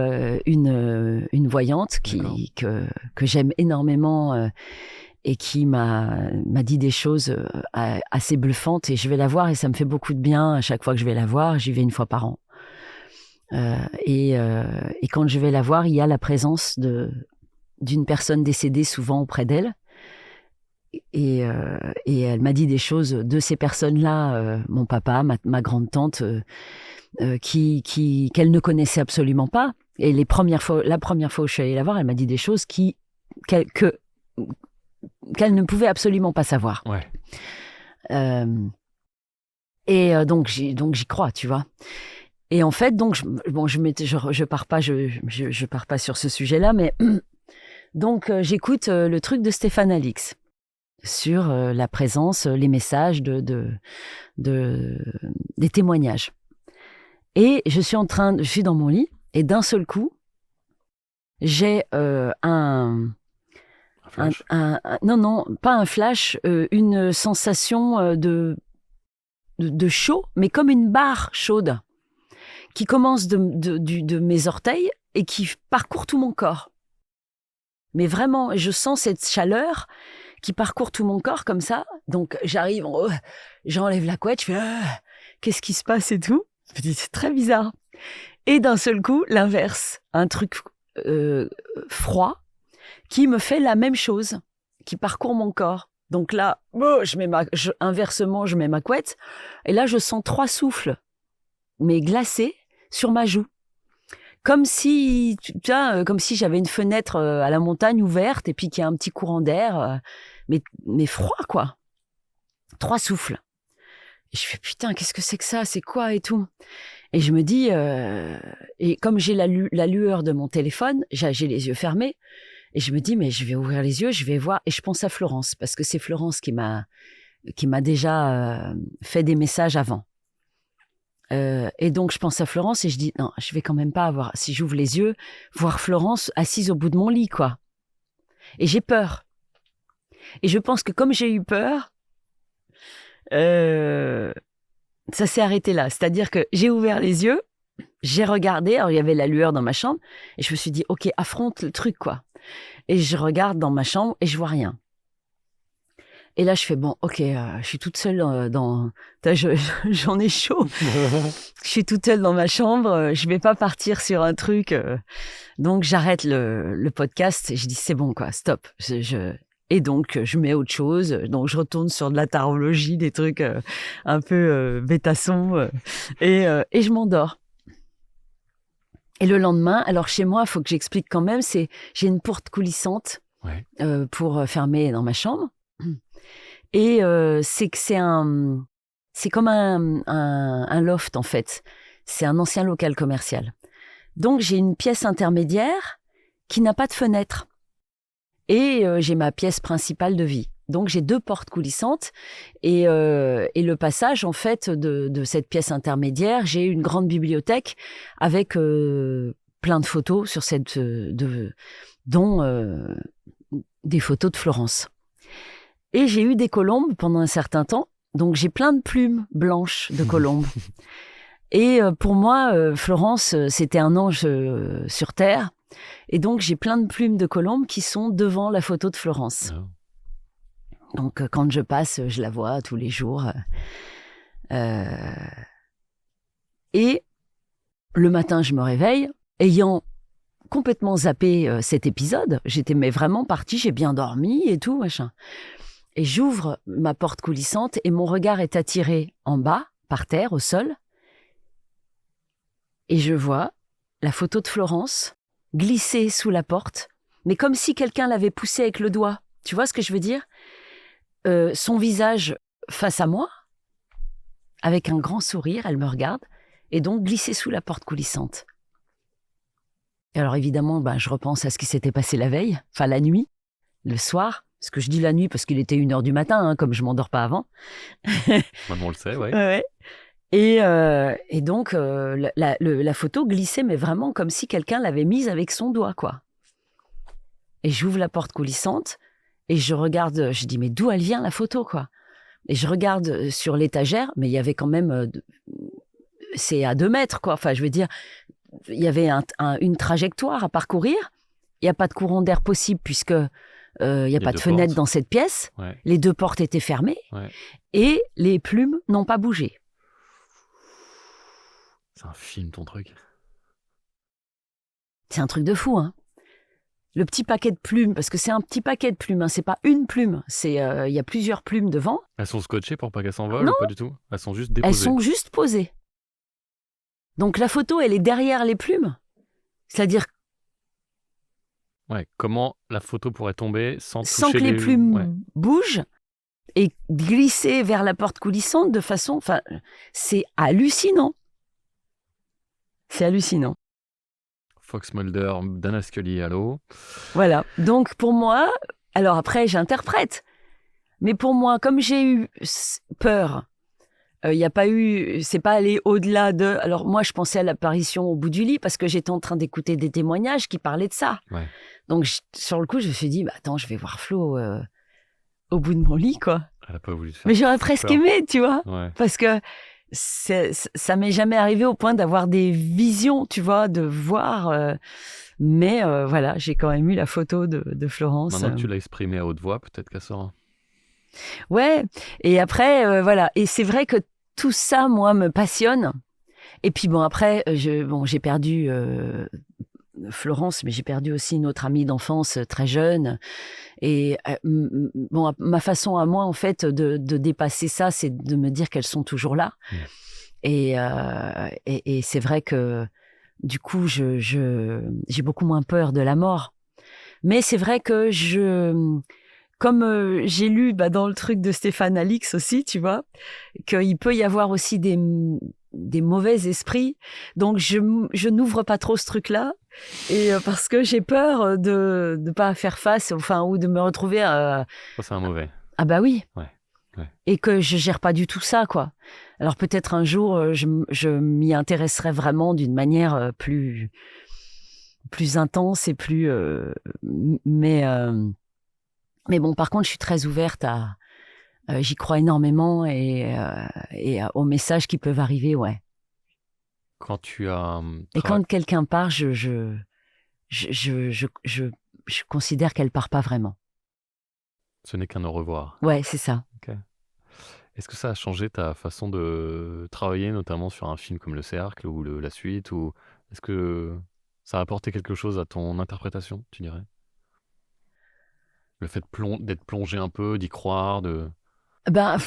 une voyante que j'aime énormément et qui m'a dit des choses assez bluffantes. Et je vais la voir et ça me fait beaucoup de bien à chaque fois que je vais la voir. J'y vais 1 fois par an. Et quand je vais la voir, il y a la présence d'une personne décédée souvent auprès d'elle. Et elle m'a dit des choses de ces personnes-là, mon papa, ma grande-tante, qu'elle ne connaissait absolument pas. Et la première fois où je suis allée la voir, elle m'a dit des choses qu'elle ne pouvait absolument pas savoir. Ouais. Donc j'y crois, tu vois. Et en fait, donc je pars pas sur ce sujet-là, mais donc j'écoute le truc de Stéphane Alix sur la présence, les messages des témoignages. Et je suis dans mon lit et d'un seul coup, j'ai non, pas un flash, une sensation de chaud, mais comme une barre chaude qui commence de mes orteils et qui parcourt tout mon corps. Mais vraiment, je sens cette chaleur qui parcourt tout mon corps comme ça. Donc j'arrive, j'enlève la couette, je fais qu'est-ce qui se passe et tout. Je me dis c'est très bizarre. Et d'un seul coup, l'inverse, un truc froid qui me fait la même chose, qui parcourt mon corps. Donc là, inversement, je mets ma couette et là je sens 3 souffles, mais glacés sur ma joue. Comme si j'avais une fenêtre à la montagne ouverte et puis qu'il y a un petit courant d'air, mais froid, quoi. 3 souffles. Et je fais, putain, qu'est-ce que c'est que ça? C'est quoi et tout? Et je me dis, et comme j'ai la lueur de mon téléphone, j'ai les yeux fermés, et je me dis, mais je vais ouvrir les yeux, je vais voir, et je pense à Florence, parce que c'est Florence qui m'a déjà fait des messages avant. Et donc, je pense à Florence et je dis, non, je vais quand même pas si j'ouvre les yeux, voir Florence assise au bout de mon lit, quoi. Et j'ai peur. Et je pense que comme j'ai eu peur, ça s'est arrêté là. C'est-à-dire que j'ai ouvert les yeux, j'ai regardé, alors il y avait la lueur dans ma chambre, et je me suis dit, ok, affronte le truc, quoi. Et je regarde dans ma chambre et je vois rien. Et là, je fais, bon, ok, je suis toute seule j'en ai chaud. Je suis toute seule dans ma chambre, je vais pas partir sur un truc. Donc, j'arrête le podcast et je dis, c'est bon, quoi, stop. Et donc, je mets autre chose. Donc, je retourne sur de la tarologie, des trucs un peu bêtassons. Et je m'endors. Et le lendemain, alors chez moi, il faut que j'explique quand même, j'ai une porte coulissante pour fermer dans ma chambre. Et c'est comme un loft, en fait. C'est un ancien local commercial. Donc, j'ai une pièce intermédiaire qui n'a pas de fenêtre. Et j'ai ma pièce principale de vie. Donc, j'ai 2 portes coulissantes. Et le passage, en fait, de cette pièce intermédiaire, j'ai une grande bibliothèque avec plein de photos sur dont des photos de Florence. Et j'ai eu des colombes pendant un certain temps. Donc, j'ai plein de plumes blanches de colombes. Et pour moi, Florence, c'était un ange sur Terre. Et donc, j'ai plein de plumes de colombes qui sont devant la photo de Florence. Oh. Donc, quand je passe, je la vois tous les jours. Et le matin, je me réveille, ayant complètement zappé cet épisode. J'étais vraiment partie, j'ai bien dormi et tout, machin. Et j'ouvre ma porte coulissante et mon regard est attiré en bas, par terre, au sol. Et je vois la photo de Florence glisser sous la porte, mais comme si quelqu'un l'avait poussée avec le doigt. Tu vois ce que je veux dire ? Son visage face à moi, avec un grand sourire, elle me regarde, et donc glisser sous la porte coulissante. Et alors évidemment, je repense à ce qui s'était passé la veille, enfin la nuit, le soir. Parce que je dis la nuit parce qu'il était 1h du matin, comme je m'endors pas avant. Maintenant on le sait, ouais. Ouais. Et donc la photo glissait, mais vraiment comme si quelqu'un l'avait mise avec son doigt, quoi. Et j'ouvre la porte coulissante et je regarde, je dis mais d'où elle vient la photo, quoi. Et je regarde sur l'étagère, mais il y avait quand même, c'est à 2 mètres, quoi. Enfin, je veux dire, il y avait une trajectoire à parcourir. Il n'y a pas de courant d'air possible puisque il n'y a pas de fenêtre dans cette pièce. Ouais. Les 2 portes étaient fermées et les plumes n'ont pas bougé. C'est un film, ton truc. C'est un truc de fou, hein. Le petit paquet de plumes, parce que c'est un petit paquet de plumes, hein, c'est pas une plume, il y a plusieurs plumes devant. Elles sont scotchées pour pas qu'elles s'envolent ou pas du tout? Elles sont juste déposées? Elles sont juste posées. Donc la photo, elle est derrière les plumes. C'est-à-dire Ouais, comment la photo pourrait tomber sans sans toucher que les les... Ouais. plumes bougent et glisser vers la porte coulissante de façon... Enfin, c'est hallucinant. C'est hallucinant. Fox Mulder, Dana Scully, allô. Voilà. Donc, pour moi... Alors après, j'interprète. Mais pour moi, comme j'ai eu peur, il y a pas eu... C'est pas allé au-delà de... Alors moi, je pensais à l'apparition au bout du lit parce que j'étais en train d'écouter des témoignages qui parlaient de ça. Ouais. Donc, sur le coup, je me suis dit, bah, attends, je vais voir Flo au bout de mon lit, quoi. Elle a pas voulu te faire Mais j'aurais presque peur. aimé, tu vois. Ouais. Parce que ça m'est jamais arrivé au point d'avoir des visions, tu vois, de voir. Mais voilà, j'ai quand même eu la photo de Florence. Maintenant que tu l'as exprimé à haute voix, peut-être qu'elle sort. Ouais. Et après, voilà. Et c'est vrai que tout ça, moi, me passionne. Et puis bon, après, j'ai perdu Florence, mais j'ai perdu aussi une autre amie d'enfance très jeune. Et bon, ma façon à moi, en fait, de dépasser ça, c'est de me dire qu'elles sont toujours là. Mmh. Et c'est vrai que du coup, j'ai beaucoup moins peur de la mort. Mais c'est vrai que comme j'ai lu dans le truc de Stéphane Alix aussi, tu vois, qu'il peut y avoir aussi des mauvais esprits. Donc, je n'ouvre pas trop ce truc-là. Et parce que j'ai peur de ne pas faire face, enfin, ou de me retrouver... Ça, c'est un mauvais. Ah bah oui. Ouais. Et que je gère pas du tout ça, quoi. Alors peut-être un jour, je m'y intéresserai vraiment d'une manière plus intense et plus... mais bon, par contre, je suis très ouverte à... j'y crois énormément et aux messages qui peuvent arriver, ouais. Quand tu as... Et quand quelqu'un part, je considère qu'elle part pas vraiment. Ce n'est qu'un au revoir. Ouais, c'est ça. Okay. Est-ce que ça a changé ta façon de travailler, notamment sur un film comme Le Cercle ou la suite, ou est-ce que ça a apporté quelque chose à ton interprétation, tu dirais? Le fait d'être plongé un peu, d'y croire, de... Ben,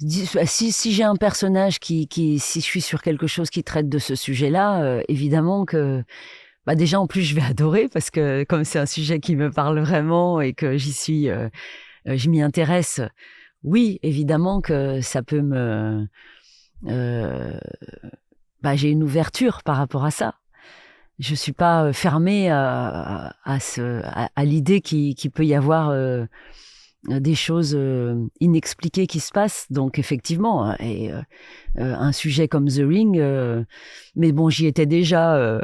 si j'ai un personnage si je suis sur quelque chose qui traite de ce sujet-là, évidemment que, déjà en plus je vais adorer parce que comme c'est un sujet qui me parle vraiment et que je m'y intéresse, oui, évidemment que ça peut j'ai une ouverture par rapport à ça. Je suis pas fermée à l'idée qu'il peut y avoir des choses inexpliquées qui se passent. Donc effectivement, et un sujet comme The Ring, mais bon, j'y étais déjà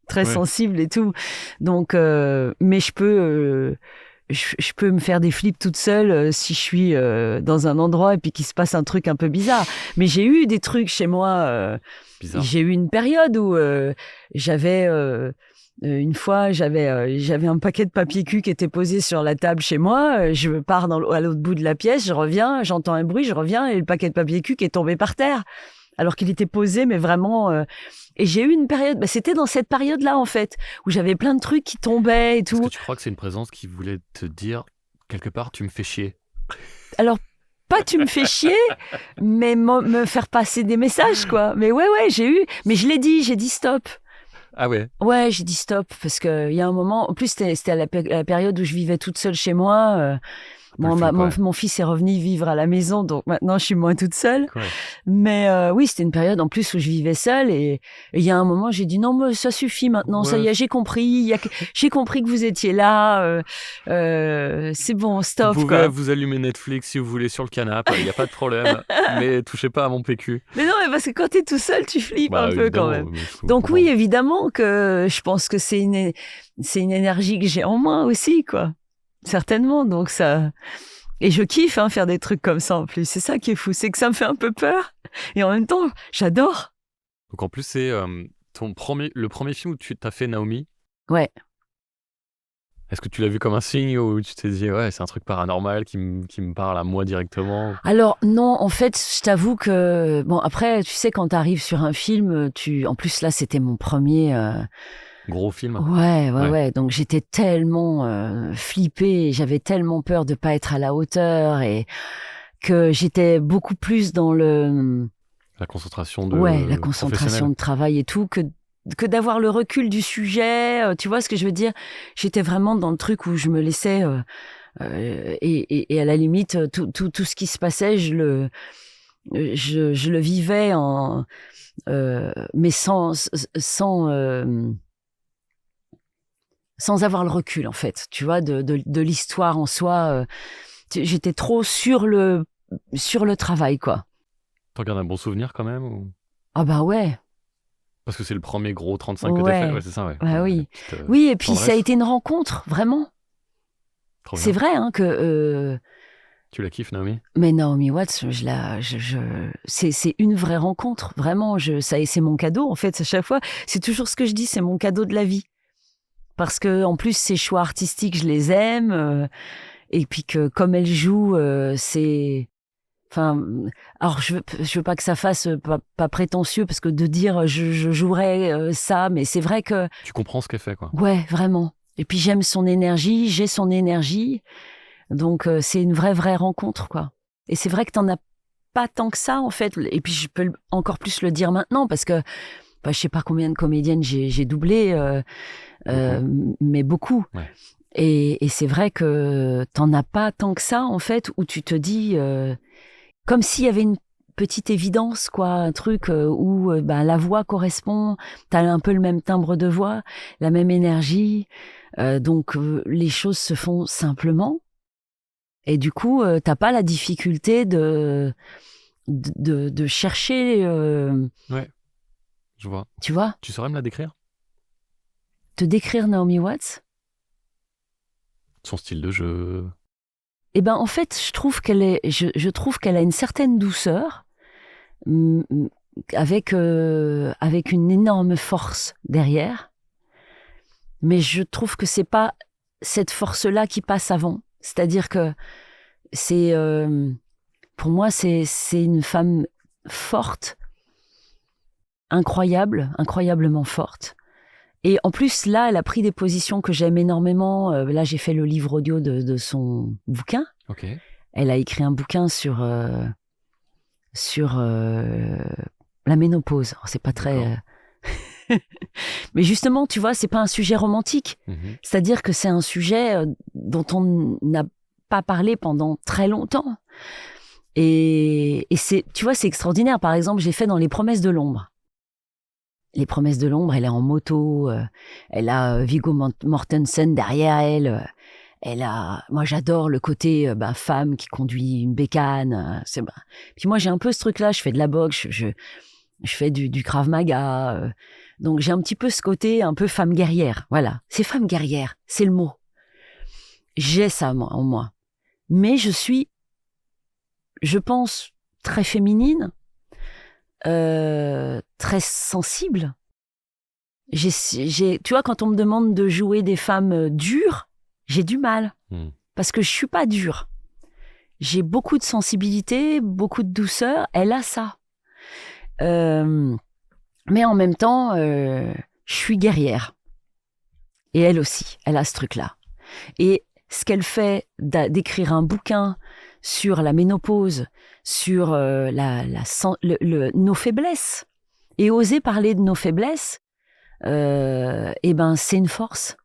très sensible et tout. Donc, mais je peux me faire des flips toute seule si je suis dans un endroit et puis qu'il se passe un truc un peu bizarre. Mais j'ai eu des trucs chez moi. J'ai eu une période où j'avais... une fois, j'avais un paquet de papier cul qui était posé sur la table chez moi. Je pars à l'autre bout de la pièce, je reviens, j'entends un bruit, je reviens et le paquet de papier cul qui est tombé par terre. Alors qu'il était posé, mais vraiment... Et j'ai eu une période... c'était dans cette période-là, en fait, où j'avais plein de trucs qui tombaient et tout. Est-ce que tu crois que c'est une présence qui voulait te dire, quelque part, tu me fais chier? Alors, pas tu me fais chier, mais me faire passer des messages, quoi. Mais ouais, j'ai eu... Mais je l'ai dit, j'ai dit stop. Ah ouais? Ouais, j'ai dit stop, parce qu'il y a un moment... En plus, c'était à la période où je vivais toute seule chez moi. Mon fils est revenu vivre à la maison, donc maintenant je suis moins toute seule. Ouais. Mais oui, c'était une période en plus où je vivais seule et il y a un moment j'ai dit non, mais ça suffit maintenant, ça y est, j'ai compris. J'ai compris que vous étiez là. C'est bon, stop. Vous pouvez vous allumer Netflix si vous voulez sur le canapé, il n'y a pas de problème. Mais touchez pas à mon PQ. Mais non, mais parce que quand t'es tout seul, tu flippes un peu quand même. Donc oui, évidemment que je pense que c'est une énergie que j'ai en moi aussi, quoi. Certainement, donc ça... Et je kiffe faire des trucs comme ça en plus. C'est ça qui est fou, c'est que ça me fait un peu peur. Et en même temps, j'adore. Donc en plus, c'est le premier film où tu t'as fait Naomi. Ouais. Est-ce que tu l'as vu comme un signe ou tu t'es dit, ouais, c'est un truc paranormal qui me parle à moi directement? Alors non, en fait, je t'avoue que... Bon, après, tu sais, quand t'arrives sur un film, en plus, là, c'était mon premier... Gros film. Ouais. Donc j'étais tellement flippée, j'avais tellement peur de pas être à la hauteur et que j'étais beaucoup plus dans la concentration de la concentration de travail et tout que que d'avoir le recul du sujet. Tu vois ce que je veux dire? J'étais vraiment dans le truc où je me laissais et à la limite tout ce qui se passait, je le vivais mais sans avoir le recul en fait. Tu vois de l'histoire en soi. J'étais trop sur le travail quoi. T'en gardes un bon souvenir quand même ou... Ah bah ouais. Parce que c'est le premier gros 35 que t'as fait. Ouais, c'est ça, ouais. Bah Ouais, oui. petite, Oui, et puis ça a tendresse. été une rencontre, vraiment. Trop C'est bien. vrai hein, que... Tu la kiffes, Naomi? mais Naomi Watts, c'est une vraie rencontre, vraiment. C'est mon cadeau, en fait, à chaque fois. C'est toujours ce que je dis, c'est mon cadeau de la vie. Parce que, en plus, ses choix artistiques, je les aime. Et puis que, comme elle joue, c'est... Enfin, alors je veux pas que ça fasse pas prétentieux, parce que de dire je jouerais ça, mais c'est vrai que... Tu comprends ce qu'elle fait, quoi. Ouais, vraiment. Et puis j'aime son énergie, j'ai son énergie. Donc c'est une vraie rencontre, quoi. Et c'est vrai que t'en as pas tant que ça, en fait. Et puis je peux encore plus le dire maintenant, parce que je sais pas combien de comédiennes j'ai doublé, mais beaucoup. Ouais. Et c'est vrai que t'en as pas tant que ça, en fait, où tu te dis... comme s'il y avait une petite évidence, quoi, un truc où la voix correspond, t'as un peu le même timbre de voix, la même énergie, donc les choses se font simplement, et du coup t'as pas la difficulté de chercher, Ouais, je vois. tu vois, Tu saurais me la décrire? te décrire Naomi Watts. Son style de jeu. Eh ben en fait je trouve qu'elle a une certaine douceur, mm, avec une énorme force derrière. Mais je trouve que c'est pas cette force-là qui passe avant. C'est-à-dire que c'est, pour moi, c'est une femme forte, incroyable, incroyablement forte. Et en plus, là, elle a pris des positions que j'aime énormément. Là, j'ai fait le livre audio de son bouquin. Ok. Elle a écrit un bouquin sur la ménopause. Alors, c'est pas très... Mais justement, tu vois, c'est pas un sujet romantique. C'est-à-dire que c'est un sujet dont on n'a pas parlé pendant très longtemps. Et c'est, tu vois, c'est extraordinaire. Par exemple, j'ai fait dans Les Promesses de l'ombre. Les Promesses de l'ombre, elle est en moto, elle a Viggo Mortensen derrière elle. Moi, j'adore le côté femme qui conduit une bécane. Puis moi, j'ai un peu ce truc-là. Je fais de la boxe, je fais du Krav Maga. Donc, j'ai un petit peu ce côté un peu femme guerrière. Voilà, c'est femme guerrière, c'est le mot. J'ai ça en moi. Mais je suis, je pense, très féminine, très sensible. Tu vois, quand on me demande de jouer des femmes dures, j'ai du mal. Parce que je suis pas dure. J'ai beaucoup de sensibilité, beaucoup de douceur. Elle a ça. Mais en même temps, je suis guerrière. Et elle aussi, elle a ce truc-là. Et ce qu'elle fait d'écrire un bouquin sur la ménopause, sur nos faiblesses, et oser parler de nos faiblesses, c'est une force.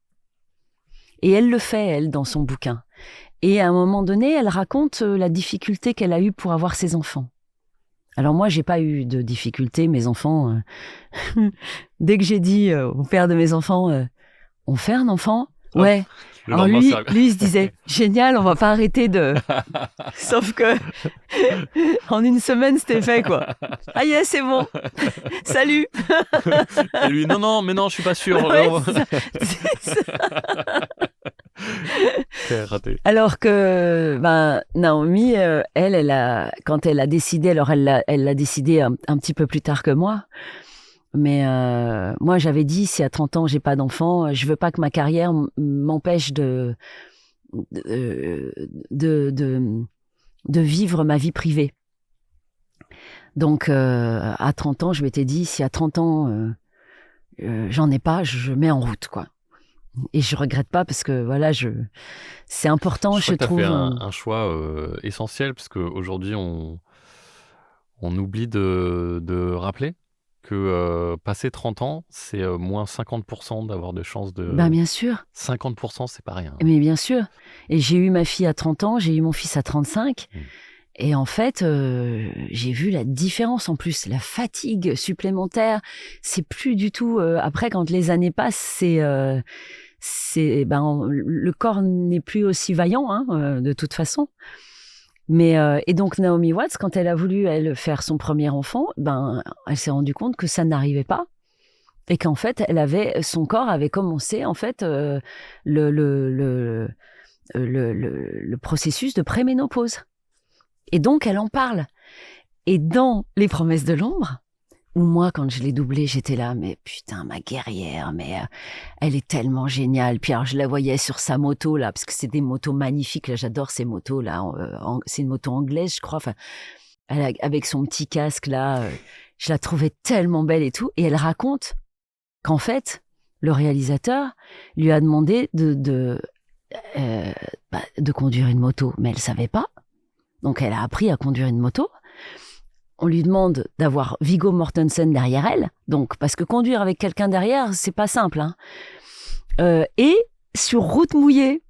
Et elle le fait, elle, dans son bouquin. Et à un moment donné, elle raconte la difficulté qu'elle a eue pour avoir ses enfants. Alors moi, j'ai pas eu de difficulté. Mes enfants, dès que j'ai dit au père de mes enfants, on fait un enfant? Ouais. Alors lui, il se disait, génial, on va pas arrêter de... Sauf que, en une semaine, c'était fait, quoi. Ah yeah, c'est bon. Salut. Et lui, non, mais non, je suis pas sûr. Ouais, c'est ça. C'est raté. Alors que Naomi, quand elle a décidé, alors elle l'a décidé un petit peu plus tard que moi, mais moi j'avais dit, si à 30 ans j'ai pas d'enfant, je veux pas que ma carrière m'empêche de vivre ma vie privée. Donc à 30 ans, je m'étais dit, si à 30 ans j'en ai pas, je mets en route, quoi. Et je regrette pas, parce que voilà, c'est important, je trouve. Tu as fait un choix essentiel, parce qu'aujourd'hui on oublie de rappeler que passé 30 ans, c'est moins 50% d'avoir de chances de... Ben bien sûr, 50%, c'est pas rien. mais bien sûr. Et j'ai eu ma fille à 30 ans, j'ai eu mon fils à 35. Mm. Et en fait, j'ai vu la différence en plus, la fatigue supplémentaire. C'est plus du tout. Après, quand les années passent, le corps n'est plus aussi vaillant, hein, de toute façon. Mais et donc Naomi Watts, quand elle a voulu elle faire son premier enfant, elle s'est rendue compte que ça n'arrivait pas et qu'en fait, son corps avait commencé en fait le processus de préménopause. Et donc, elle en parle. Et dans Les Promesses de l'ombre, où moi, quand je l'ai doublée, j'étais là, mais putain, ma guerrière, mais elle est tellement géniale. Puis alors, je la voyais sur sa moto, là, parce que c'est des motos magnifiques. Là, j'adore ces motos, là. C'est une moto anglaise, je crois. Enfin, avec son petit casque, là, je la trouvais tellement belle et tout. Et elle raconte qu'en fait, le réalisateur lui a demandé de conduire une moto, mais elle savait pas. Donc, elle a appris à conduire une moto. On lui demande d'avoir Viggo Mortensen derrière elle. Donc, parce que conduire avec quelqu'un derrière, c'est pas simple. Hein. Et sur route mouillée.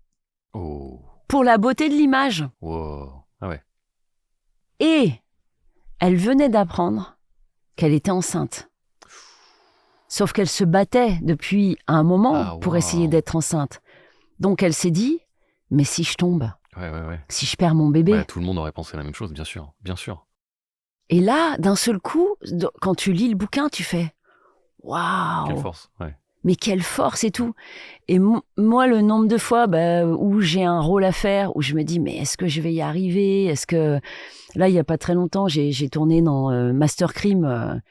Oh. Pour la beauté de l'image. Wow. Ah ouais. Et elle venait d'apprendre qu'elle était enceinte. Sauf qu'elle se battait depuis un moment pour essayer d'être enceinte. Donc, elle s'est dit, mais si je tombe ? Ouais. Si je perds mon bébé. Ouais, tout le monde aurait pensé la même chose, bien sûr. Et là, d'un seul coup, quand tu lis le bouquin, tu fais waouh. Quelle force, ouais. Mais quelle force et tout. Et moi, le nombre de fois où j'ai un rôle à faire, où je me dis mais est-ce que je vais y arriver ? Est-ce que là, il y a pas très longtemps, j'ai tourné dans Master Crime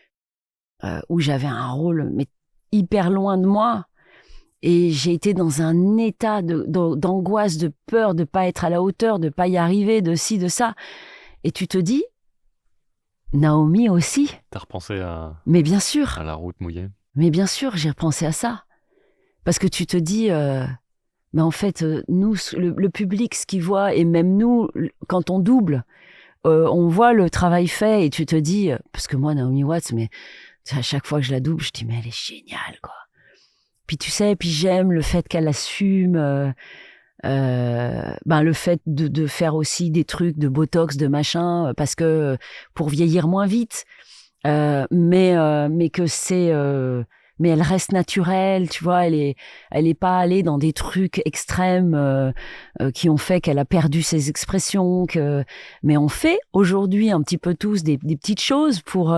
où j'avais un rôle mais hyper loin de moi. Et j'ai été dans un état d'angoisse, de peur, de pas être à la hauteur, de pas y arriver, de ci, de ça. Et tu te dis, Naomi aussi. T'as repensé Mais bien sûr. À la route mouillée. Mais bien sûr, j'ai repensé à ça. Parce que tu te dis, mais en fait, nous, le public, ce qu'il voit, et même nous, quand on double, on voit le travail fait et tu te dis, parce que moi, Naomi Watts, mais à chaque fois que je la double, je dis, mais elle est géniale, quoi. Puis tu sais, puis j'aime le fait qu'elle assume, le fait de faire aussi des trucs de botox, de machin, parce que pour vieillir moins vite, mais que c'est, mais elle reste naturelle, tu vois, elle est pas allée dans des trucs extrêmes qui ont fait qu'elle a perdu ses expressions, mais on fait aujourd'hui un petit peu tous des petites choses pour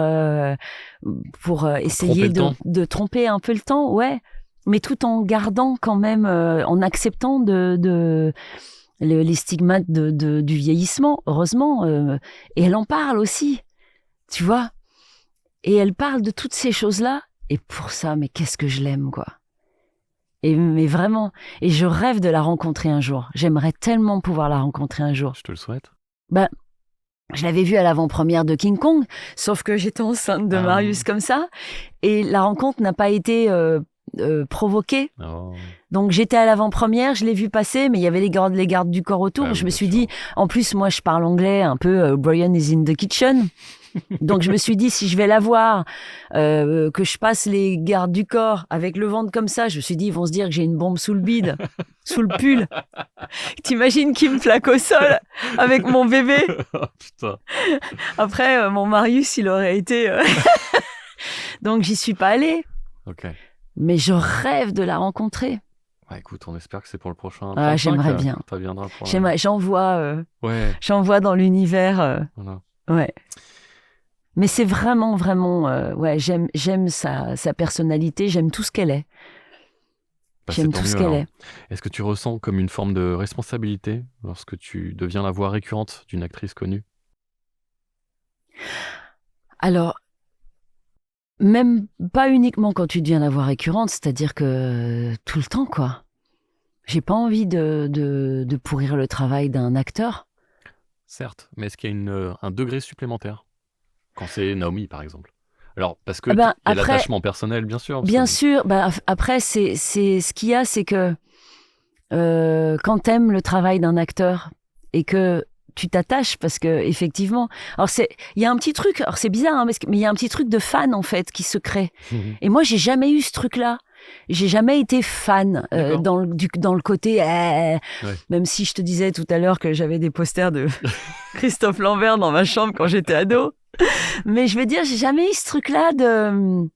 essayer de tromper un peu le temps, ouais. Mais tout en gardant quand même, en acceptant les stigmates du vieillissement, heureusement. Et elle en parle aussi, tu vois. Et elle parle de toutes ces choses-là. Et pour ça, mais qu'est-ce que je l'aime, quoi. Mais vraiment. Et je rêve de la rencontrer un jour. J'aimerais tellement pouvoir la rencontrer un jour. Je te le souhaite. Je l'avais vue à l'avant-première de King Kong, sauf que j'étais enceinte de Marius comme ça. Et la rencontre n'a pas été... provoqué. Donc j'étais à l'avant-première, je l'ai vu passer, mais il y avait les gardes du corps autour. Je me suis dit, en plus moi je parle anglais un peu, Brian is in the kitchen. Donc je me suis dit, si je vais la voir, que je passe les gardes du corps avec le ventre comme ça, je me suis dit, ils vont se dire que j'ai une bombe sous le bide, sous le pull. T'imagines qu'ils me plaquent au sol avec mon bébé. Oh, putain. Après, mon Marius, il aurait été... Donc j'y suis pas allée. Ok. Mais je rêve de la rencontrer. Ouais, écoute, on espère que c'est pour le prochain. Ah, j'aimerais bien. Ça viendra pour j'en vois dans l'univers. Voilà. Ouais. Mais c'est vraiment, ouais, j'aime sa personnalité, j'aime tout ce qu'elle est. J'aime tout ce qu'elle est. Est-ce que tu ressens comme une forme de responsabilité lorsque tu deviens la voix récurrente d'une actrice connue ? Alors, même pas uniquement quand tu deviens la voix récurrente, c'est-à-dire que tout le temps, quoi. J'ai pas envie de pourrir le travail d'un acteur. Certes, mais est-ce qu'il y a un degré supplémentaire quand c'est Naomi, par exemple ? Alors, parce que il y a l'attachement personnel, bien sûr. Bien sûr. Après, c'est ce qu'il y a, c'est que quand t'aimes le travail d'un acteur et que tu t'attaches parce que effectivement, alors il y a un petit truc, alors c'est bizarre, hein, mais il y a un petit truc de fan en fait qui se crée. Et moi, j'ai jamais eu ce truc-là. J'ai jamais été fan dans le côté, même si je te disais tout à l'heure que j'avais des posters de Christophe Lambert dans ma chambre quand j'étais ado. Mais je veux dire, j'ai jamais eu ce truc-là de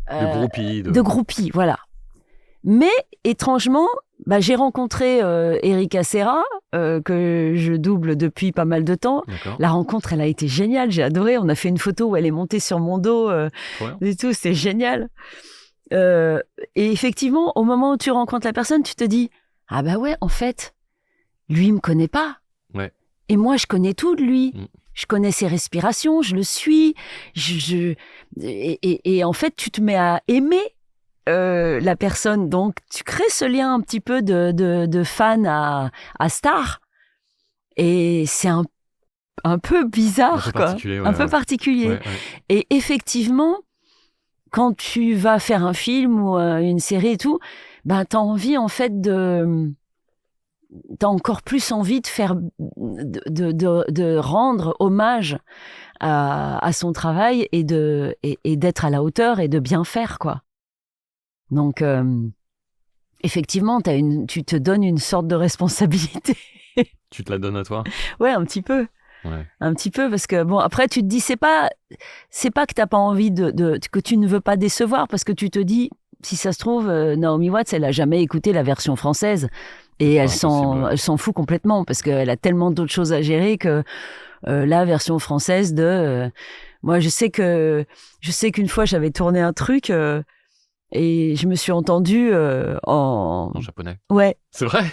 groupie. De groupie, voilà. Mais étrangement, j'ai rencontré Erika Serra, que je double depuis pas mal de temps. D'accord. La rencontre, elle a été géniale, j'ai adoré. On a fait une photo où elle est montée sur mon dos et tout, c'est génial. Et effectivement, au moment où tu rencontres la personne, tu te dis « Ah bah ouais, en fait, lui, il me connaît pas. Ouais. Et moi, je connais tout de lui. Je connais ses respirations, je le suis. Et en fait, tu te mets à aimer la personne. Donc, tu crées ce lien un petit peu de fan à star. Et c'est un peu bizarre, quoi. Un peu particulier. Ouais. Et effectivement, quand tu vas faire un film ou une série et tout, t'as envie, en fait, t'as encore plus envie de faire, de rendre hommage à son travail et d'être à la hauteur et de bien faire, quoi. Donc, effectivement, tu te donnes une sorte de responsabilité. Tu te la donnes à toi? Ouais, un petit peu. Ouais. Un petit peu, parce que bon, après, tu te dis, c'est pas que t'as pas envie que tu ne veux pas décevoir, parce que tu te dis, si ça se trouve, Naomi Watts, elle a jamais écouté la version française. Et elle s'en fout complètement parce qu'elle a tellement d'autres choses à gérer que la version française moi, je sais qu'une fois, j'avais tourné un truc et je me suis entendue en japonais. Ouais. C'est vrai?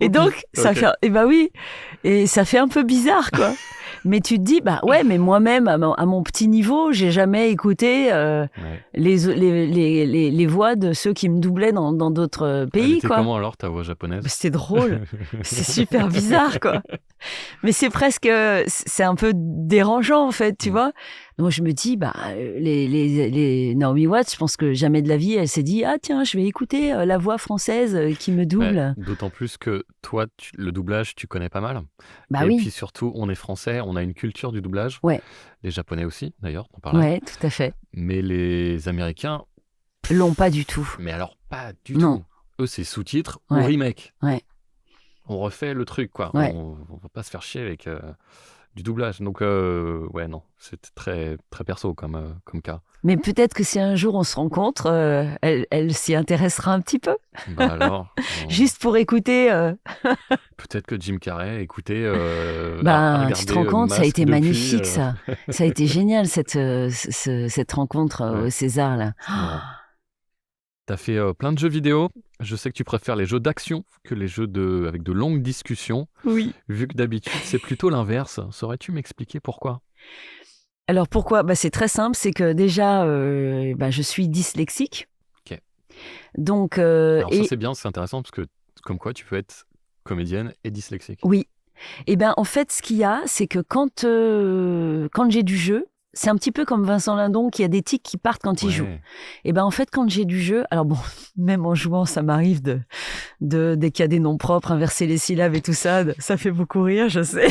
Et donc, ça fait... Et oui. Et ça fait un peu bizarre, quoi. Mais tu te dis, ouais, mais moi-même, à mon petit niveau, j'ai jamais écouté les voix de ceux qui me doublaient dans d'autres pays, Elle était quoi. comment alors, ta voix japonaise? C'était drôle. C'est super bizarre, quoi. Mais c'est un peu dérangeant, en fait, tu vois. Donc, je me dis, les Naomi Watts, je pense que jamais de la vie, elle s'est dit, ah, tiens, je vais écouter la voix française qui me double. D'autant plus que toi, le doublage, tu connais pas mal. Et puis surtout, on est français, on a une culture du doublage. Ouais. Les Japonais aussi, d'ailleurs, on parlait. Ouais, tout à fait. Mais les Américains... l'ont pas du tout. Mais alors, pas du tout. Eux, c'est sous-titres ou remake. Ouais. On refait le truc, quoi. Ouais. On va pas se faire chier avec du doublage. Donc, non, c'est très, très perso comme cas. Mais peut-être que si un jour on se rencontre, elle s'y intéressera un petit peu. Alors, juste pour écouter. Peut-être que Jim Carrey, écoutez. Tu te rends compte, ça a été magnifique, ça. Ça a été génial, cette rencontre au César, là. T'as fait plein de jeux vidéo. Je sais que tu préfères les jeux d'action que les jeux avec de longues discussions. Oui. Vu que d'habitude, c'est plutôt l'inverse. Saurais-tu m'expliquer pourquoi ? Alors pourquoi ? C'est très simple, c'est que déjà, je suis dyslexique. Ok. Donc, alors ça c'est bien, c'est intéressant parce que comme quoi tu peux être comédienne et dyslexique. Oui. Et en fait, ce qu'il y a, c'est que quand j'ai du jeu, c'est un petit peu comme Vincent Lindon qui a des tics qui partent quand il joue. Et en fait, quand j'ai du jeu, alors bon, même en jouant, ça m'arrive dès qu'il y a des noms propres, inverser les syllabes et tout ça, ça fait beaucoup rire, je sais.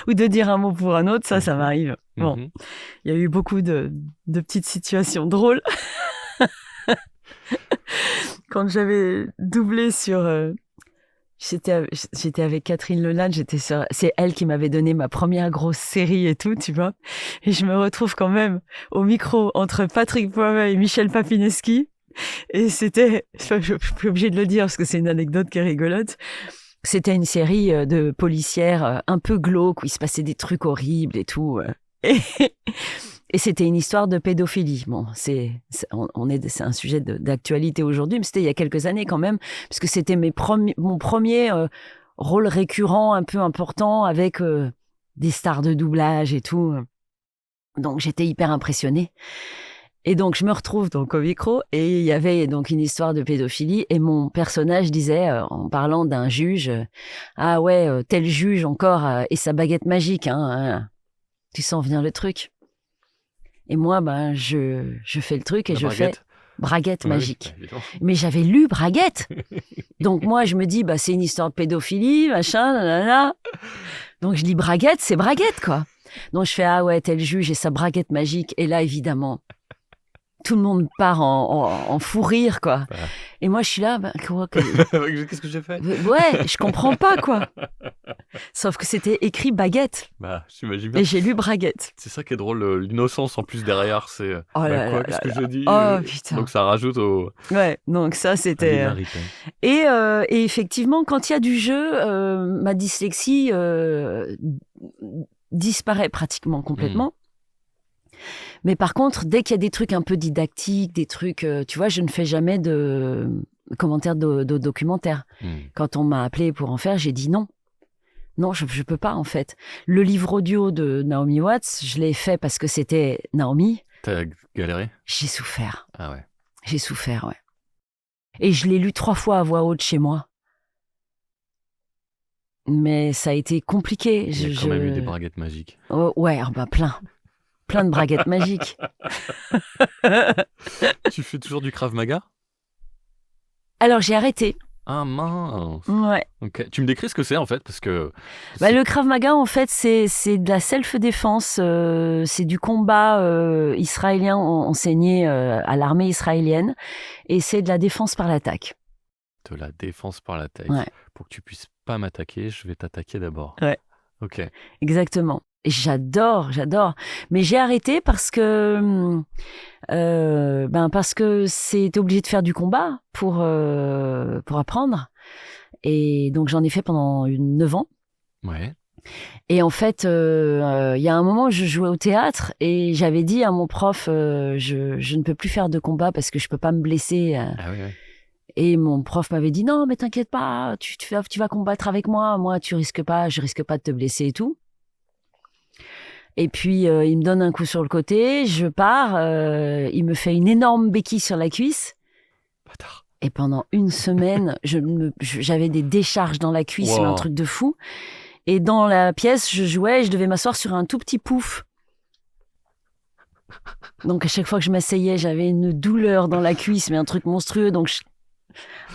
Ou de dire un mot pour un autre, ça m'arrive. Bon, il y a eu beaucoup de petites situations drôles. Quand j'avais doublé sur... J'étais avec Catherine Leland, c'est elle qui m'avait donné ma première grosse série et tout, tu vois. Et je me retrouve quand même au micro entre Patrick Poivet et Michel Papineski. Et je suis obligée de le dire parce que c'est une anecdote qui est rigolote. C'était une série de policières un peu glauques où il se passait des trucs horribles et tout. Et c'était une histoire de pédophilie. Bon, c'est un sujet d'actualité aujourd'hui, mais c'était il y a quelques années quand même, parce que c'était mon premier rôle récurrent un peu important avec des stars de doublage et tout. Donc j'étais hyper impressionnée. Et donc je me retrouve donc au micro et il y avait donc une histoire de pédophilie et mon personnage disait en parlant d'un juge, ah ouais, tel juge encore et sa baguette magique, hein. Tu sens venir le truc. Et moi, je fais le truc et la je baguette. fais... Braguette Oui, magique. évidemment. Mais j'avais lu Braguette. Donc moi, je me dis, bah, c'est une histoire de pédophilie, machin, nanana. Donc je lis Braguette, c'est Braguette, quoi. Donc je fais, ah ouais, tel juge et sa braguette magique. Et là, évidemment, tout le monde part en fou rire, quoi. Bah. Et moi, je suis là, bah, Qu'est-ce que j'ai fait? Ouais, je comprends pas, quoi. Sauf que c'était écrit baguette. Bah, j'imagine bien. Et j'ai lu Braguette. C'est ça qui est drôle, l'innocence en plus derrière, c'est Oh bah là quoi, là qu'est-ce là que là. je dis Oh putain. Donc ça rajoute au Ouais, donc ça, à c'était... l'hilarité. Et effectivement, quand il y a du jeu, ma dyslexie disparaît pratiquement complètement. Mais par contre, dès qu'il y a des trucs un peu didactiques, des trucs, tu vois, je ne fais jamais de commentaires de documentaires. Quand on m'a appelé pour en faire, j'ai dit non. Non, je peux pas en fait. Le livre audio de Naomi Watts, je l'ai fait parce que c'était Naomi. T'as galéré? J'ai souffert. Ah ouais. J'ai souffert, ouais. Et je l'ai lu 3 fois à voix haute chez moi. Mais ça a été compliqué. Il y a quand même eu des braguettes magiques. Oh, ouais, bah plein. Plein de braguettes magiques. Tu fais toujours du Krav Maga? Alors, j'ai arrêté. Ah mince. Ouais. Ok. Tu me décris ce que c'est en fait, parce que... Bah, le Krav Maga, en fait, c'est de la self-défense. C'est du combat israélien enseigné à l'armée israélienne. Et c'est de la défense par l'attaque. De la défense par l'attaque. Ouais. Pour que tu puisses pas m'attaquer, je vais t'attaquer d'abord. Ouais. Ok. Exactement. Et j'adore. Mais j'ai arrêté parce que c'était obligé de faire du combat pour apprendre. Et donc j'en ai fait pendant 9 ans. Ouais. Et en fait, il y a un moment, je jouais au théâtre et j'avais dit à mon prof, je ne peux plus faire de combat parce que je peux pas me blesser. Ah oui, oui. Et mon prof m'avait dit non, mais t'inquiète pas, tu vas combattre avec moi. Moi, je risque pas de te blesser et tout. Et puis, il me donne un coup sur le côté, je pars, il me fait une énorme béquille sur la cuisse. Bâtard. Et pendant une semaine, j'avais des décharges dans la cuisse, Wow. un truc de fou. Et dans la pièce, je jouais, je devais m'asseoir sur un tout petit pouf. Donc, à chaque fois que je m'asseyais, j'avais une douleur dans la cuisse, mais un truc monstrueux. Donc,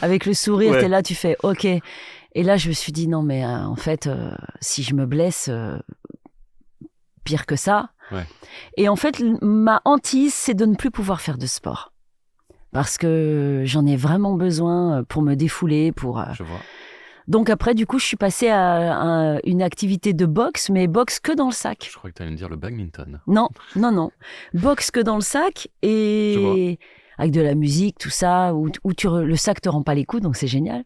avec le sourire, Ouais. t'es là, tu fais OK. Et là, je me suis dit, non, mais en fait, si je me blesse... pire que ça. Ouais. Et en fait, ma hantise, c'est de ne plus pouvoir faire de sport. Parce que j'en ai vraiment besoin pour me défouler. Je vois. Donc après, du coup, je suis passée à une activité de boxe, mais boxe que dans le sac. Je crois que tu allais me dire le badminton. Non. Boxe que dans le sac et avec de la musique, tout ça, où le sac te rend pas les coups, donc c'est génial.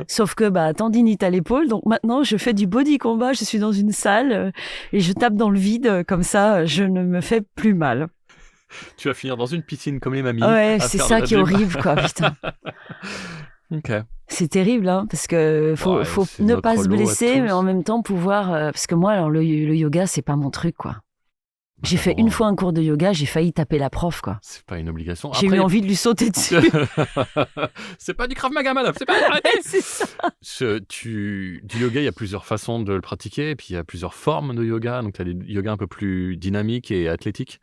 Sauf que tendinite à l'épaule, donc maintenant je fais du body combat, je suis dans une salle et je tape dans le vide, comme ça je ne me fais plus mal. Tu vas finir dans une piscine comme les mamies. Ouais, c'est ça qui est horrible, quoi, putain. Ok. C'est terrible, hein, parce que faut c'est ne notre pas se lot à blesser, tous. mais en même temps pouvoir... parce que moi, alors le yoga, c'est pas mon truc, quoi. J'ai fait une fois un cours de yoga, j'ai failli taper la prof, quoi. C'est pas une obligation. J'ai eu envie de lui sauter dessus. C'est pas du Krav Maga, madame. C'est pas... C'est ça. Du yoga, il y a plusieurs façons de le pratiquer, et puis il y a plusieurs formes de yoga. Donc, tu as des yogas un peu plus dynamiques et athlétiques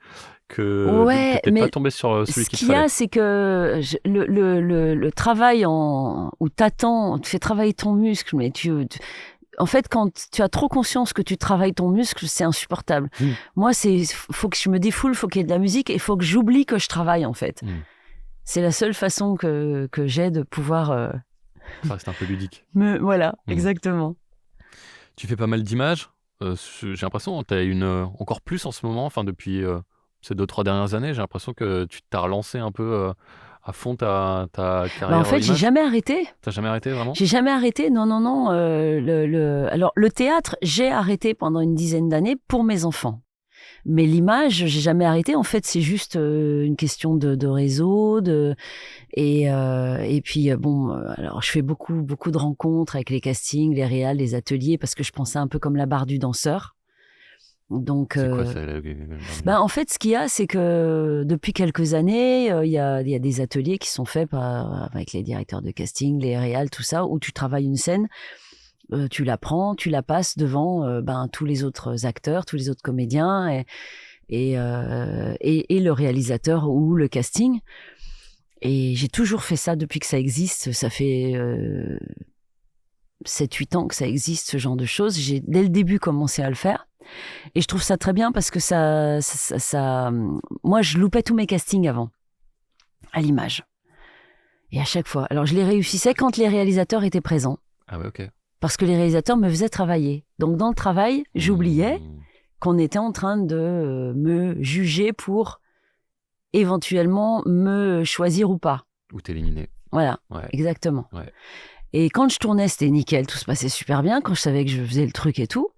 que Ouais, peut-être mais pas tomber sur celui ce qu'il qu'il y fallait. a, c'est que le travail où t'attends, tu fais travailler ton muscle, mais en fait, quand tu as trop conscience que tu travailles ton muscle, c'est insupportable. Moi, faut que je me défoule, faut qu'il y ait de la musique et faut que j'oublie que je travaille, en fait. C'est la seule façon que j'ai de pouvoir... Ça reste un peu ludique. Voilà, exactement. Tu fais pas mal d'images. J'ai l'impression que tu as encore plus en ce moment, enfin depuis ces 2-3 dernières années, j'ai l'impression que tu t'as relancé un peu à fond ta carrière. En fait, j'ai jamais arrêté. T'as jamais arrêté, vraiment? J'ai jamais arrêté, non. Alors, le théâtre, j'ai arrêté pendant une dizaine d'années pour mes enfants. Mais l'image, j'ai jamais arrêté. En fait, c'est juste une question de réseau, et puis alors je fais beaucoup de rencontres avec les castings, les réals, les ateliers, parce que je pensais un peu comme la barre du danseur. Donc, c'est quoi ça? En fait, ce qu'il y a, c'est que depuis quelques années, il y a des ateliers qui sont faits avec les directeurs de casting, les réals, tout ça, où tu travailles une scène, tu la prends, tu la passes devant tous les autres acteurs, tous les autres comédiens et le réalisateur ou le casting. Et j'ai toujours fait ça depuis que ça existe. Ça fait 7-8 ans que ça existe, ce genre de choses. J'ai dès le début commencé à le faire. Et je trouve ça très bien parce que moi, je loupais tous mes castings avant, à l'image. Et à chaque fois. Alors, je les réussissais quand les réalisateurs étaient présents. Ah ouais, ok. Parce que les réalisateurs me faisaient travailler. Donc, dans le travail, j'oubliais Mmh. qu'on était en train de me juger pour éventuellement me choisir ou pas. Ou t'éliminer. Voilà, Ouais. exactement. Ouais. Et quand je tournais, c'était nickel, tout se passait super bien, quand je savais que je faisais le truc et tout.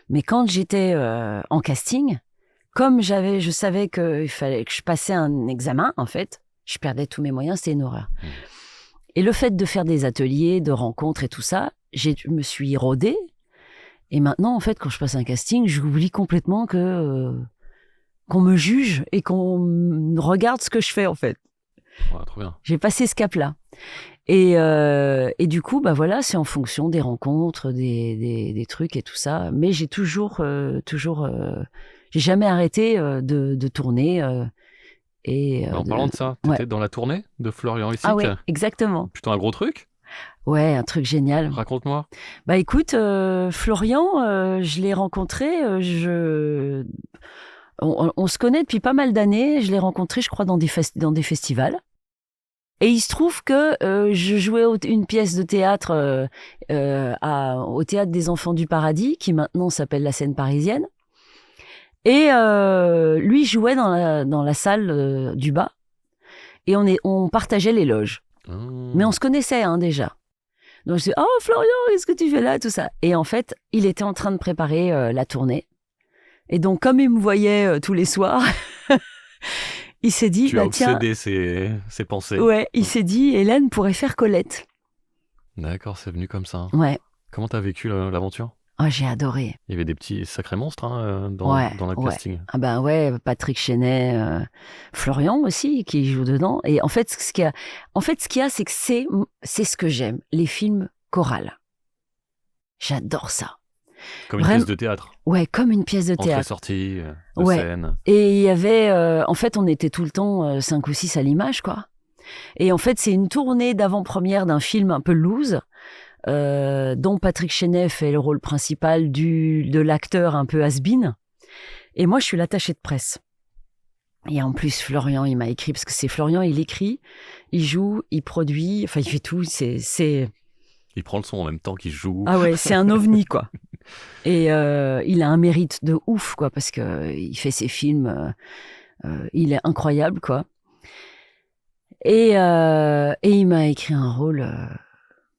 Mais quand j'étais en casting, comme je savais qu'il fallait que je passais un examen, en fait, je perdais tous mes moyens, c'était une horreur. Mmh. Et le fait de faire des ateliers, de rencontres et tout ça, je me suis rodée. Et maintenant, en fait, quand je passe un casting, j'oublie complètement qu'on me juge et qu'on regarde ce que je fais, en fait. Ouais, trop bien. J'ai passé ce cap-là. Et du coup, bah voilà, c'est en fonction des rencontres, des trucs et tout ça. Mais j'ai j'ai jamais arrêté de tourner. En parlant de ça, t'étais dans la tournée de Florian Essic. Ah ouais, exactement. Plutôt un gros truc. Ouais, un truc génial. Raconte-moi. Bah écoute, Florian, je l'ai rencontré, on se connaît depuis pas mal d'années. Je l'ai rencontré, je crois, dans des festivals. Et il se trouve que je jouais une pièce de théâtre au Théâtre des Enfants du Paradis, qui maintenant s'appelle la Scène Parisienne. Et lui jouait dans la salle du bas. Et on partageait les loges. Mais on se connaissait déjà. Donc je dis, oh Florian, qu'est-ce que tu fais là, tout ça. Et en fait, il était en train de préparer la tournée. Et donc, comme il me voyait tous les soirs, il s'est dit, tu as tiens, obsédé ses pensées. Ouais, il s'est dit, Hélène pourrait faire Colette. D'accord, c'est venu comme ça. Ouais. Comment t'as vécu l'aventure? Oh, j'ai adoré. Il y avait des petits sacrés monstres dans le casting. Ah ben ouais, Patrick Chenet, Florian aussi qui joue dedans. Et en fait, ce qu'il y a, c'est que c'est ce que j'aime, les films chorales. J'adore ça. Comme une pièce de théâtre. Ouais, comme une pièce de théâtre. Entrée-sortie, scène. Et il y avait, en fait, on était tout le temps 5 ou 6 à l'image, quoi. Et en fait, c'est une tournée d'avant-première d'un film un peu loose, dont Patrick Chenet fait le rôle principal de l'acteur un peu has-been. Et moi, je suis l'attachée de presse. Et en plus, Florian, il m'a écrit, parce que c'est Florian, il écrit, il joue, il produit, enfin, il fait tout. Il prend le son en même temps qu'il joue. Ah ouais, c'est un ovni, quoi. Et il a un mérite de ouf, quoi, parce qu'il fait ses films, il est incroyable, quoi. Et il m'a écrit un rôle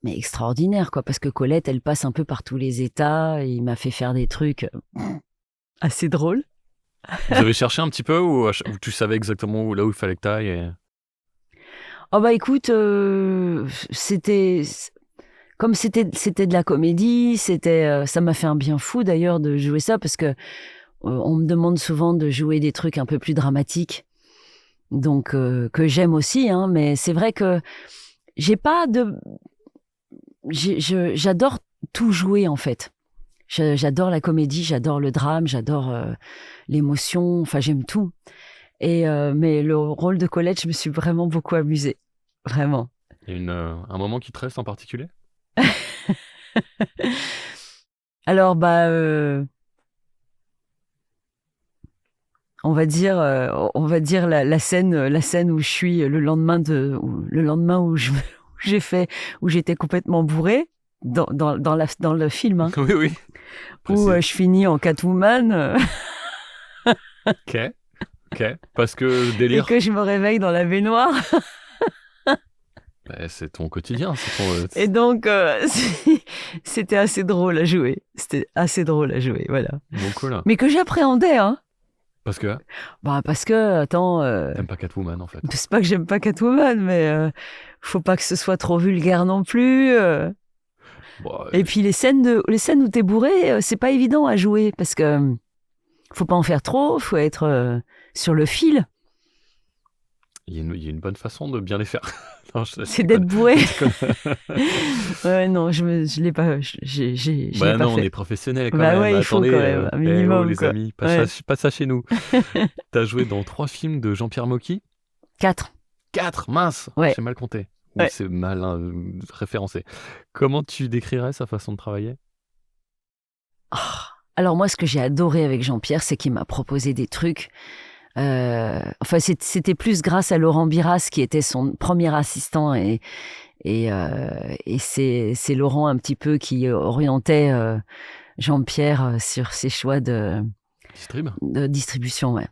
mais extraordinaire, quoi, parce que Colette, elle passe un peu par tous les états, et il m'a fait faire des trucs assez drôles. Vous avez cherché un petit peu ou tu savais exactement là où il fallait que t'ailles Oh bah écoute, c'était de la comédie, ça m'a fait un bien fou d'ailleurs de jouer ça, parce que on me demande souvent de jouer des trucs un peu plus dramatiques, donc que j'aime aussi, hein, mais c'est vrai que j'adore tout jouer, en fait. J'adore la comédie, j'adore le drame, j'adore l'émotion, enfin j'aime tout. Mais le rôle de Colette, je me suis vraiment beaucoup amusée, vraiment. Il y a un moment qui te reste en particulier? Alors on va dire la scène où je suis le lendemain où où j'étais complètement bourrée dans le film, hein, Oui. où je finis en Catwoman. Ok. Parce que délire. Et que je me réveille dans la baignoire. C'est ton quotidien. Et donc, c'était assez drôle à jouer. Voilà. Bon, cool. Mais que j'appréhendais, hein. Parce que? Parce que, attends... T'aimes pas Catwoman, en fait. C'est pas que j'aime pas Catwoman, mais faut pas que ce soit trop vulgaire non plus. Et puis les scènes où t'es bourré, c'est pas évident à jouer, parce que faut pas en faire trop, faut être sur le fil. Il y a une bonne façon de bien les faire. Non, c'est d'être bourré. Ouais, non, je l'ai pas. J'ai pas non, fait. on est professionnels quand même. Ouais, il faut quand même, un minimum. Les amis, pas ça chez nous. T'as joué dans 3 films de Jean-Pierre Mocky. 4. 4, mince, Ouais. j'ai mal compté. Ouais. C'est mal référencé. Comment tu décrirais sa façon de travailler? Alors moi, ce que j'ai adoré avec Jean-Pierre, c'est qu'il m'a proposé des trucs. Enfin, c'était plus grâce à Laurent Biras, qui était son premier assistant, et c'est Laurent un petit peu qui orientait Jean-Pierre sur ses choix Distrib? de distribution, ouais.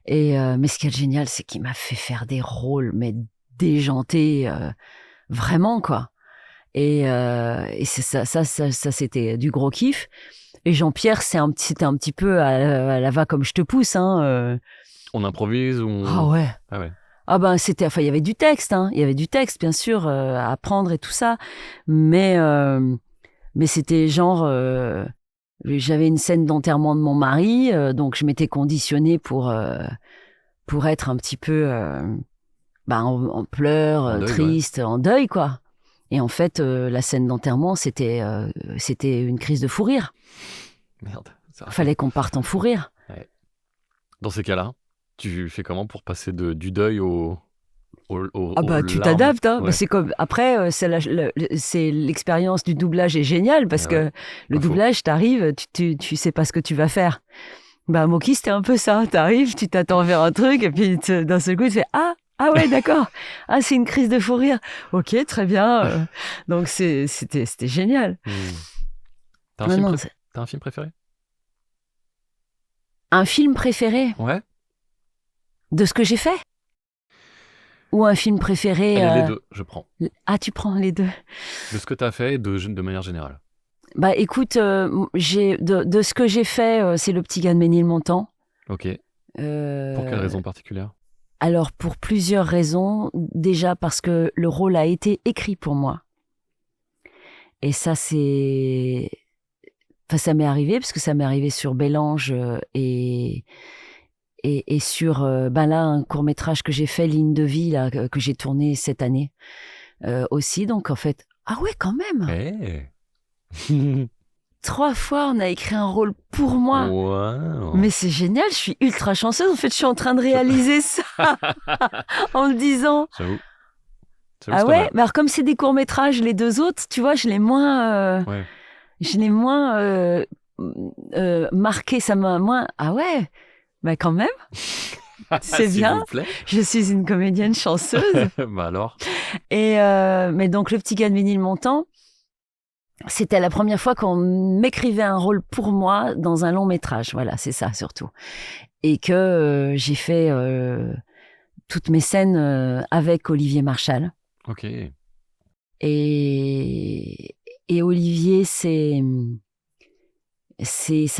Mais ce qui est génial, c'est qu'il m'a fait faire des rôles, mais déjantés, vraiment, quoi. Et c'est ça, c'était du gros kiff. Et Jean-Pierre, c'était un petit peu à la va comme je te pousse, hein. On improvise ou Ah ouais. Ah ouais. Ah ben enfin il y avait du texte, hein. Il y avait du texte, bien sûr, à apprendre et tout ça. Mais c'était genre, j'avais une scène d'enterrement de mon mari, donc je m'étais conditionnée pour être un petit peu en pleurs, En deuil, triste, en deuil, quoi. Et en fait, la scène d'enterrement, c'était une crise de fou rire. Merde. Fallait qu'on parte en fou rire. Ouais. Dans ces cas-là, tu fais comment pour passer du deuil aux Ah bah tu larmes? t'adaptes, hein. Ouais. Bah, c'est comme après c'est l'expérience du doublage est géniale parce Ah ouais, que le pas faux. doublage, t'arrives, tu sais pas ce que tu vas faire. Bah Moki, c'était un peu ça. T'arrives, tu t'attends vers un truc et puis d'un seul coup tu fais ah ouais, d'accord. Ah, c'est une crise de fou rire. Ok, très bien. Donc c'était génial. T'as un Non, film non, T'as un film préféré? un film préféré Ouais. de ce que j'ai fait ou un film préféré Allez, les deux, je prends. Ah, tu prends les deux. De ce que t'as fait et de manière générale. Bah écoute, de ce que j'ai fait, c'est Le Petit Gars de Ménilmontant. Ok. Euh, Pour quelle raison particulière? Alors, pour plusieurs raisons. Déjà parce que le rôle a été écrit pour moi. Et ça, Enfin, ça m'est arrivé, parce que ça m'est arrivé sur Bélange et sur là, un court-métrage que j'ai fait, Ligne de vie, là, que j'ai tourné cette année aussi. Donc, en fait, ah ouais, quand même. Eh 3 fois, on a écrit un rôle pour moi. Wow. Mais c'est génial, je suis ultra chanceuse. En fait, je suis en train de réaliser ça en me disant... J'avoue. Ah ouais, mais alors comme c'est des courts-métrages, les deux autres, tu vois, je l'ai moins marqué, ça m'a moins... Ah ouais, bah quand même, c'est S'il bien. vous plaît. Je suis une comédienne chanceuse. Bah alors. Mais donc, Le Petit Gars de Ménilmontant, c'était la première fois qu'on m'écrivait un rôle pour moi dans un long métrage. Voilà, c'est ça surtout. Et que j'ai fait toutes mes scènes avec Olivier Marchal. Ok. Et Olivier, ça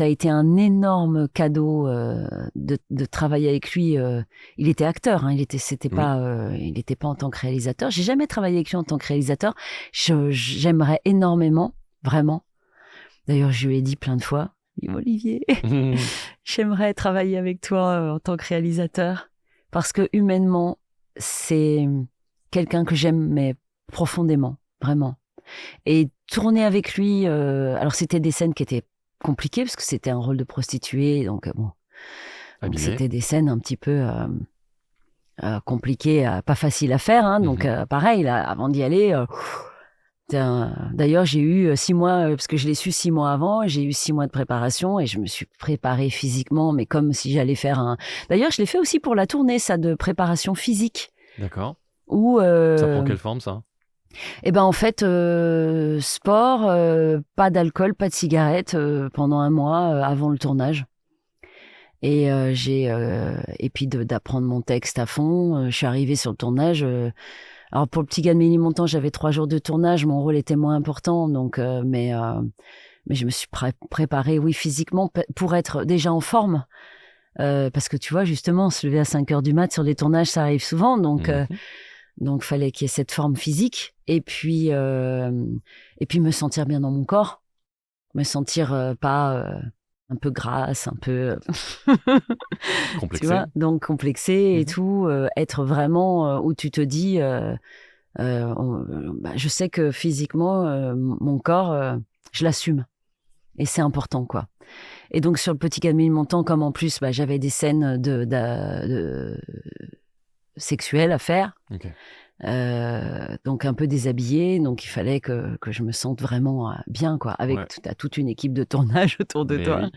a été un énorme cadeau de travailler avec lui. Il était acteur, hein, il était pas en tant que réalisateur. J'ai jamais travaillé avec lui en tant que réalisateur. J'aimerais énormément, vraiment. D'ailleurs, je lui ai dit plein de fois, Olivier, j'aimerais travailler avec toi en tant que réalisateur, parce que humainement, c'est quelqu'un que j'aime, mais profondément, vraiment. Et tourner avec lui, alors c'était des scènes qui étaient compliquées, parce que c'était un rôle de prostituée, donc donc c'était des scènes un petit peu compliquées, pas faciles à faire, hein, donc pareil, là, avant d'y aller... D'ailleurs, j'ai eu 6 mois, parce que je l'ai su 6 mois avant, j'ai eu 6 mois de préparation et je me suis préparée physiquement, mais comme si j'allais faire un... D'ailleurs, je l'ai fait aussi pour la tournée, ça, de préparation physique. D'accord. Où, ça prend quelle forme, ça? Eh ben, en fait, sport, pas d'alcool, pas de cigarette pendant 1 mois avant le tournage. Et et puis d'apprendre mon texte à fond. Je suis arrivée sur le tournage... Alors pour Le Petit Gars de Ménilmontant, j'avais 3 jours de tournage, mon rôle était moins important, donc mais je me suis préparée, oui, physiquement pour être déjà en forme, parce que tu vois, justement, se lever à 5h du mat sur les tournages, ça arrive souvent, donc fallait qu'il y ait cette forme physique, et puis me sentir bien dans mon corps, me sentir pas un peu grasse, un peu complexée. Tu vois, donc complexée et tout, être vraiment où tu te dis je sais que physiquement mon corps je l'assume et c'est important, quoi. Et donc sur Le Petit Gars de Ménilmontant, comme en plus j'avais des scènes sexuelle à faire. Ok. Donc un peu déshabillée, donc il fallait que je me sente vraiment bien, quoi, avec Ouais. t'as toute une équipe de tournage autour de Mais toi.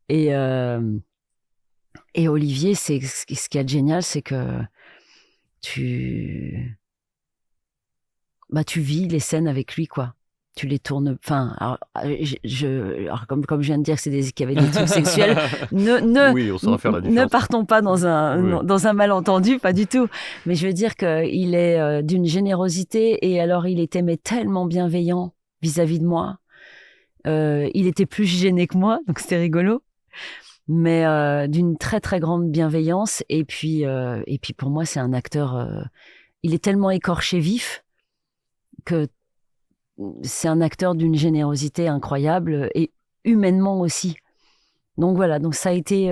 oui. Et Olivier, c'est ce qu'il y a de génial, c'est que tu vis les scènes avec lui, quoi. Tu les tournes. Enfin, alors, alors, comme je viens de dire que qu'il y avait des trucs sexuels, Oui, on saura faire la ne différence. partons pas Oui. dans un malentendu, pas du tout. Mais je veux dire qu'il est d'une générosité, et alors il était mais tellement bienveillant vis-à-vis de moi. Il était plus gêné que moi, donc c'était rigolo. Mais d'une très très grande bienveillance. Et puis pour moi, c'est un acteur. Il est tellement écorché vif que c'est un acteur d'une générosité incroyable, et humainement aussi. Donc voilà, donc ça a été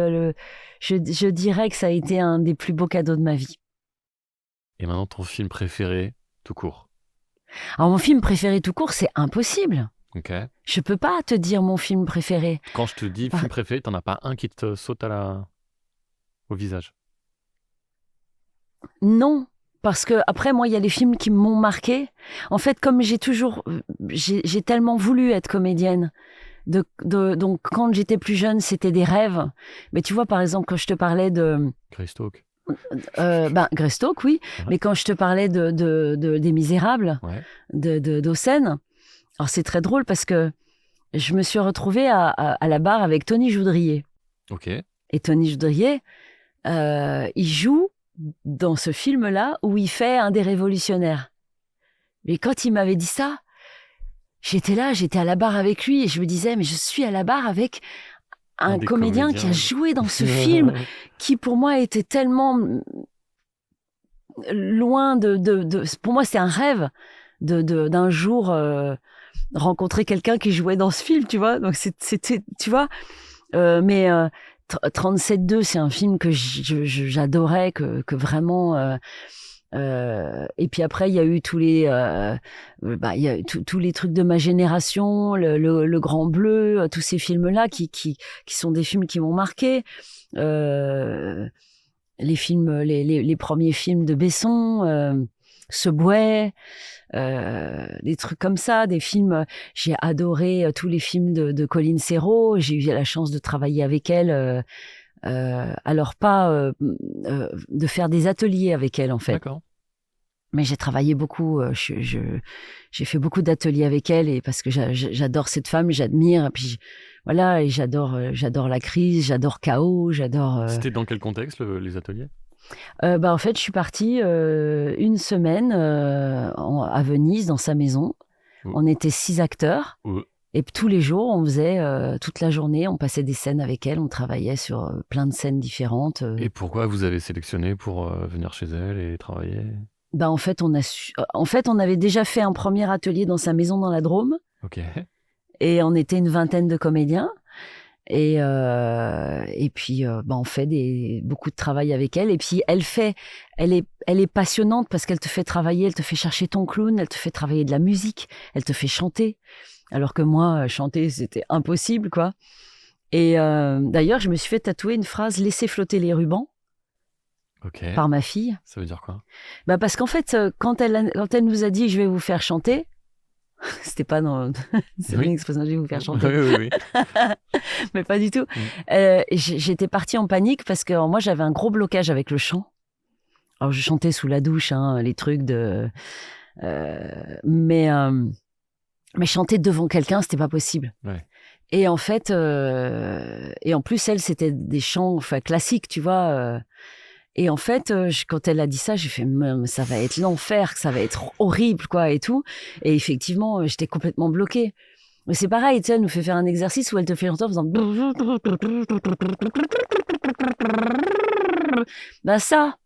je dirais que ça a été un des plus beaux cadeaux de ma vie. Et maintenant, ton film préféré, tout court. Alors mon film préféré tout court, c'est impossible. Ok. Je peux pas te dire mon film préféré. Quand je te dis film préféré, t'en as pas un qui te saute au visage? Non. Parce que après, moi, il y a les films qui m'ont marqué. En fait, comme j'ai tellement voulu être comédienne. Donc, quand j'étais plus jeune, c'était des rêves. Mais tu vois, par exemple, quand je te parlais de Greystoke. Greystoke, oui. Ouais. Mais quand je te parlais des Misérables, Ouais. d'Ossen, alors c'est très drôle parce que je me suis retrouvée à la barre avec Tony Joudrier. Ok. Et Tony Joudrier, il joue dans ce film-là où il fait un des révolutionnaires. Mais quand il m'avait dit ça, j'étais à la barre avec lui, et je me disais, mais je suis à la barre avec un des comédien qui a joué dans ce film, qui pour moi était tellement loin pour moi, c'est un rêve d'un jour rencontrer quelqu'un qui jouait dans ce film, tu vois. Donc c'était, tu vois, mais 37-2, c'est un film que j'adorais, que vraiment. Et puis après, il y a eu tous les, il y a tous les trucs de ma génération, le Grand Bleu, tous ces films-là qui sont des films qui m'ont marqué. Les films, les premiers films de Besson, Subway, des trucs comme ça, des films. J'ai adoré tous les films de Colin Serrault. J'ai eu la chance de travailler avec elle. Alors pas de faire des ateliers avec elle, en fait. D'accord. Mais j'ai travaillé beaucoup. J'ai fait beaucoup d'ateliers avec elle, et parce que j'adore cette femme, j'admire. Et puis voilà, et j'adore la crise, j'adore Chaos, j'adore. C'était dans quel contexte les ateliers? En fait, je suis partie une semaine à Venise, dans sa maison. On était 6 acteurs. Et tous les jours, on faisait toute la journée, on passait des scènes avec elle, on travaillait sur plein de scènes différentes. Et pourquoi vous avez sélectionné pour venir chez elle et travailler? En fait, on avait déjà fait un premier atelier dans sa maison dans la Drôme. Ok. Et on était une vingtaine de comédiens. Et puis, on fait beaucoup de travail avec elle. Et puis, elle est passionnante parce qu'elle te fait travailler, elle te fait chercher ton clown, elle te fait travailler de la musique, elle te fait chanter. Alors que moi, chanter, c'était impossible, quoi. Et d'ailleurs, je me suis fait tatouer une phrase « Laissez flotter les rubans » par ma fille. Ça veut dire quoi? Parce qu'en fait, quand elle nous a dit « Je vais vous faire chanter », c'était pas dans... C'est une expression, je vais vous faire chanter. Oui. Mais pas du tout. J'étais partie en panique parce que moi, j'avais un gros blocage avec le chant. Alors, je chantais sous la douche, les trucs de... Mais chanter devant quelqu'un, c'était pas possible. Ouais. Et en fait, et en plus, elle, c'était des chants classiques, tu vois. Et en fait, quand elle a dit ça, j'ai fait, ça va être l'enfer, que ça va être horrible, quoi, et tout. Et effectivement, j'étais complètement bloquée. Mais c'est pareil, tu sais, elle nous fait faire un exercice où elle te fait chanter en faisant... Ça,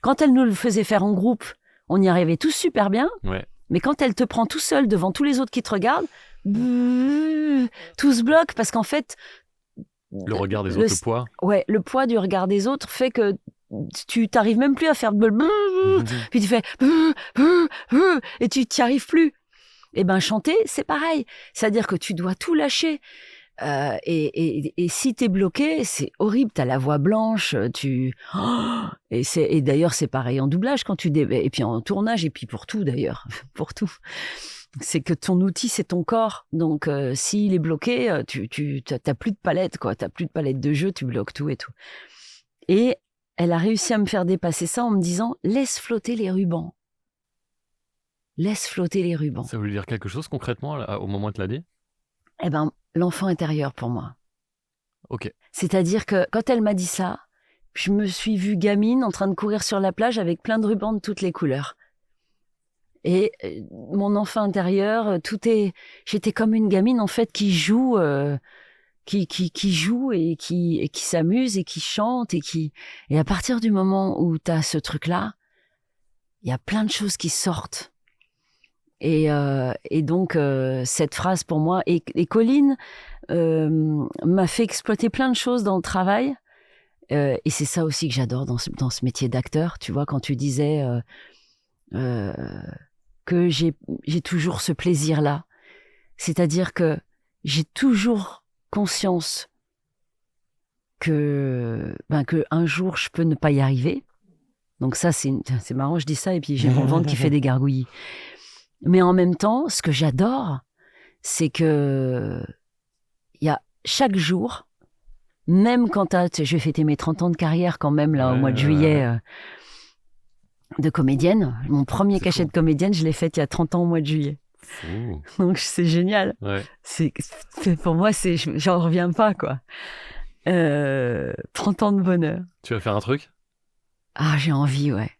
quand elle nous le faisait faire en groupe, on y arrivait tous super bien. Ouais. Mais quand elle te prend tout seul devant tous les autres qui te regardent, tout se bloque parce qu'en fait... Le regard des autres, le poids. Ouais, le poids du regard des autres fait que tu t'arrives même plus à faire... Puis tu fais... Et tu t'y arrives plus. Et chanter, c'est pareil. C'est-à-dire que tu dois tout lâcher. Et si t'es bloqué, c'est horrible. T'as la voix blanche, et d'ailleurs c'est pareil en doublage quand et puis en tournage et puis pour tout d'ailleurs, pour tout. C'est que ton outil c'est ton corps. Donc s'il est bloqué, t'as plus de palette quoi. T'as plus de palette de jeu, tu bloques tout et tout. Et elle a réussi à me faire dépasser ça en me disant laisse flotter les rubans. Laisse flotter les rubans. Ça voulait dire quelque chose concrètement au moment où tu l'as dit? Eh ben, l'enfant intérieur pour moi. Ok. C'est-à-dire que quand elle m'a dit ça, je me suis vue gamine en train de courir sur la plage avec plein de rubans de toutes les couleurs. Et mon enfant intérieur, j'étais comme une gamine en fait qui joue, qui joue et qui s'amuse et qui chante et à partir du moment où t'as ce truc-là, il y a plein de choses qui sortent. Et donc, cette phrase pour moi, et Colline m'a fait exploiter plein de choses dans le travail. Et c'est ça aussi que j'adore dans ce métier d'acteur. Tu vois, quand tu disais que j'ai toujours ce plaisir-là. C'est-à-dire que j'ai toujours conscience que un jour, je peux ne pas y arriver. Donc ça, c'est marrant, je dis ça, et puis j'ai mon ventre qui fait des gargouillis. Mais en même temps, ce que j'adore, c'est que il y a chaque jour, même quand je vais fêter mes 30 ans de carrière quand même, là, au mois de juillet, de comédienne. Mon premier cachet de comédienne, je l'ai fait il y a 30 ans au mois de juillet. Fou. Donc c'est génial. Ouais. Pour moi, j'en reviens pas, quoi. 30 ans de bonheur. Tu vas faire un truc? Ah, j'ai envie, ouais.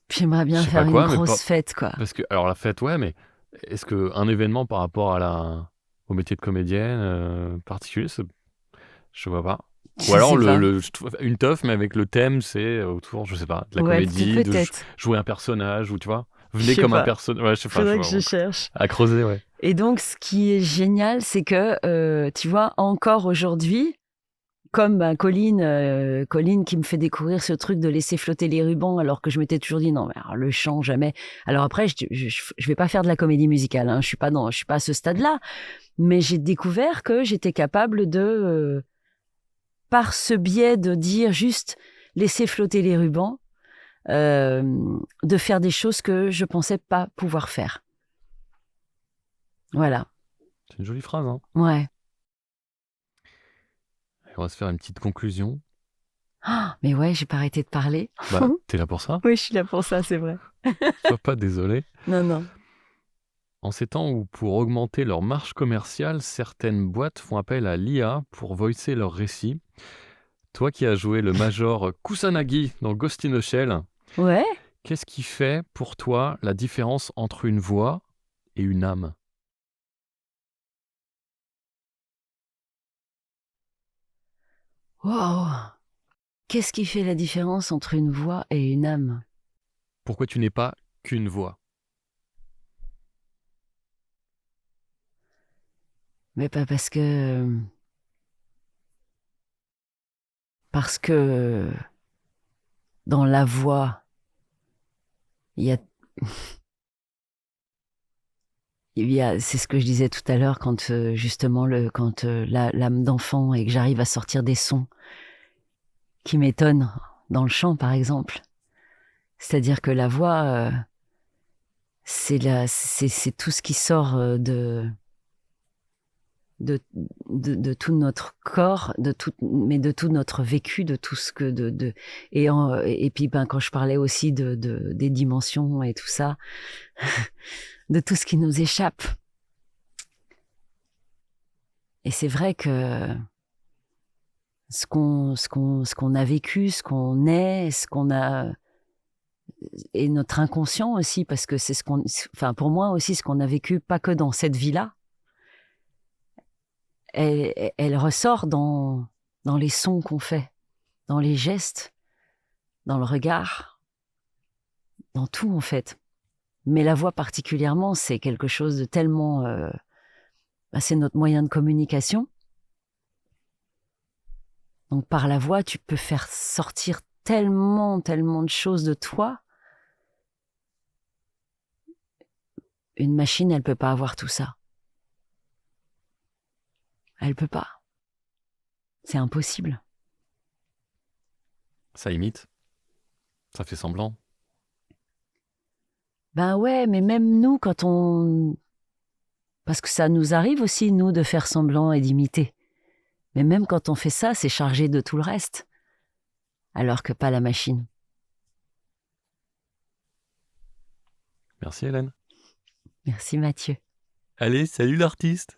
J'aimerais bien faire une grosse fête, quoi. Parce que, alors la fête, ouais, mais est-ce qu'un événement par rapport au métier de comédienne particulier, je vois pas. Ou alors une teuf, mais avec le thème, c'est autour, je sais pas, de la comédie, de jouer un personnage, ou tu vois, venez comme un personnage. Ouais, je sais pas. Faudrait que je cherche. À creuser, ouais. Et donc, ce qui est génial, c'est que, tu vois, encore aujourd'hui, comme Colline qui me fait découvrir ce truc de laisser flotter les rubans, alors que je m'étais toujours dit non, mais alors, le chant jamais. Alors après, je vais pas faire de la comédie musicale, hein, je suis pas à ce stade-là, mais j'ai découvert que j'étais capable de, par ce biais de dire juste laisser flotter les rubans, de faire des choses que je pensais pas pouvoir faire. Voilà. C'est une jolie phrase, hein. Ouais. On va se faire une petite conclusion. Ah, mais ouais, j'ai pas arrêté de parler. Bah, t'es là pour ça? Oui, je suis là pour ça, c'est vrai. Sois pas désolé. Non. En ces temps où, pour augmenter leur marge commerciale, certaines boîtes font appel à l'IA pour voicer leurs récits. Toi qui as joué le Major Kusanagi dans Ghost in the Shell, ouais. Qu'est-ce qui fait pour toi la différence entre une voix et une âme? Wow. Qu'est-ce qui fait la différence entre une voix et une âme? Pourquoi tu n'es pas qu'une voix? Mais pas parce que... Parce que dans la voix, il y a, c'est ce que je disais tout à l'heure quand justement quand l'âme d'enfant et que j'arrive à sortir des sons qui m'étonnent dans le chant par exemple. C'est-à-dire que la voix, c'est tout ce qui sort de tout notre corps, mais de tout notre vécu, de tout ce que et puis quand je parlais aussi des dimensions et tout ça, de tout ce qui nous échappe. Et c'est vrai que ce qu'on a vécu, ce qu'on est, ce qu'on a, et notre inconscient aussi, parce que c'est pour moi aussi, ce qu'on a vécu, pas que dans cette vie-là, elle ressort dans les sons qu'on fait, dans les gestes, dans le regard, dans tout en fait. Mais la voix particulièrement, c'est quelque chose de tellement... c'est notre moyen de communication. Donc par la voix, tu peux faire sortir tellement de choses de toi. Une machine, elle peut pas avoir tout ça. Elle peut pas. C'est impossible. Ça imite. Ça fait semblant. Ben ouais, mais même nous, quand on... Parce que ça nous arrive aussi, nous, de faire semblant et d'imiter. Mais même quand on fait ça, c'est chargé de tout le reste. Alors que pas la machine. Merci Hélène. Merci Mathieu. Allez, salut l'artiste.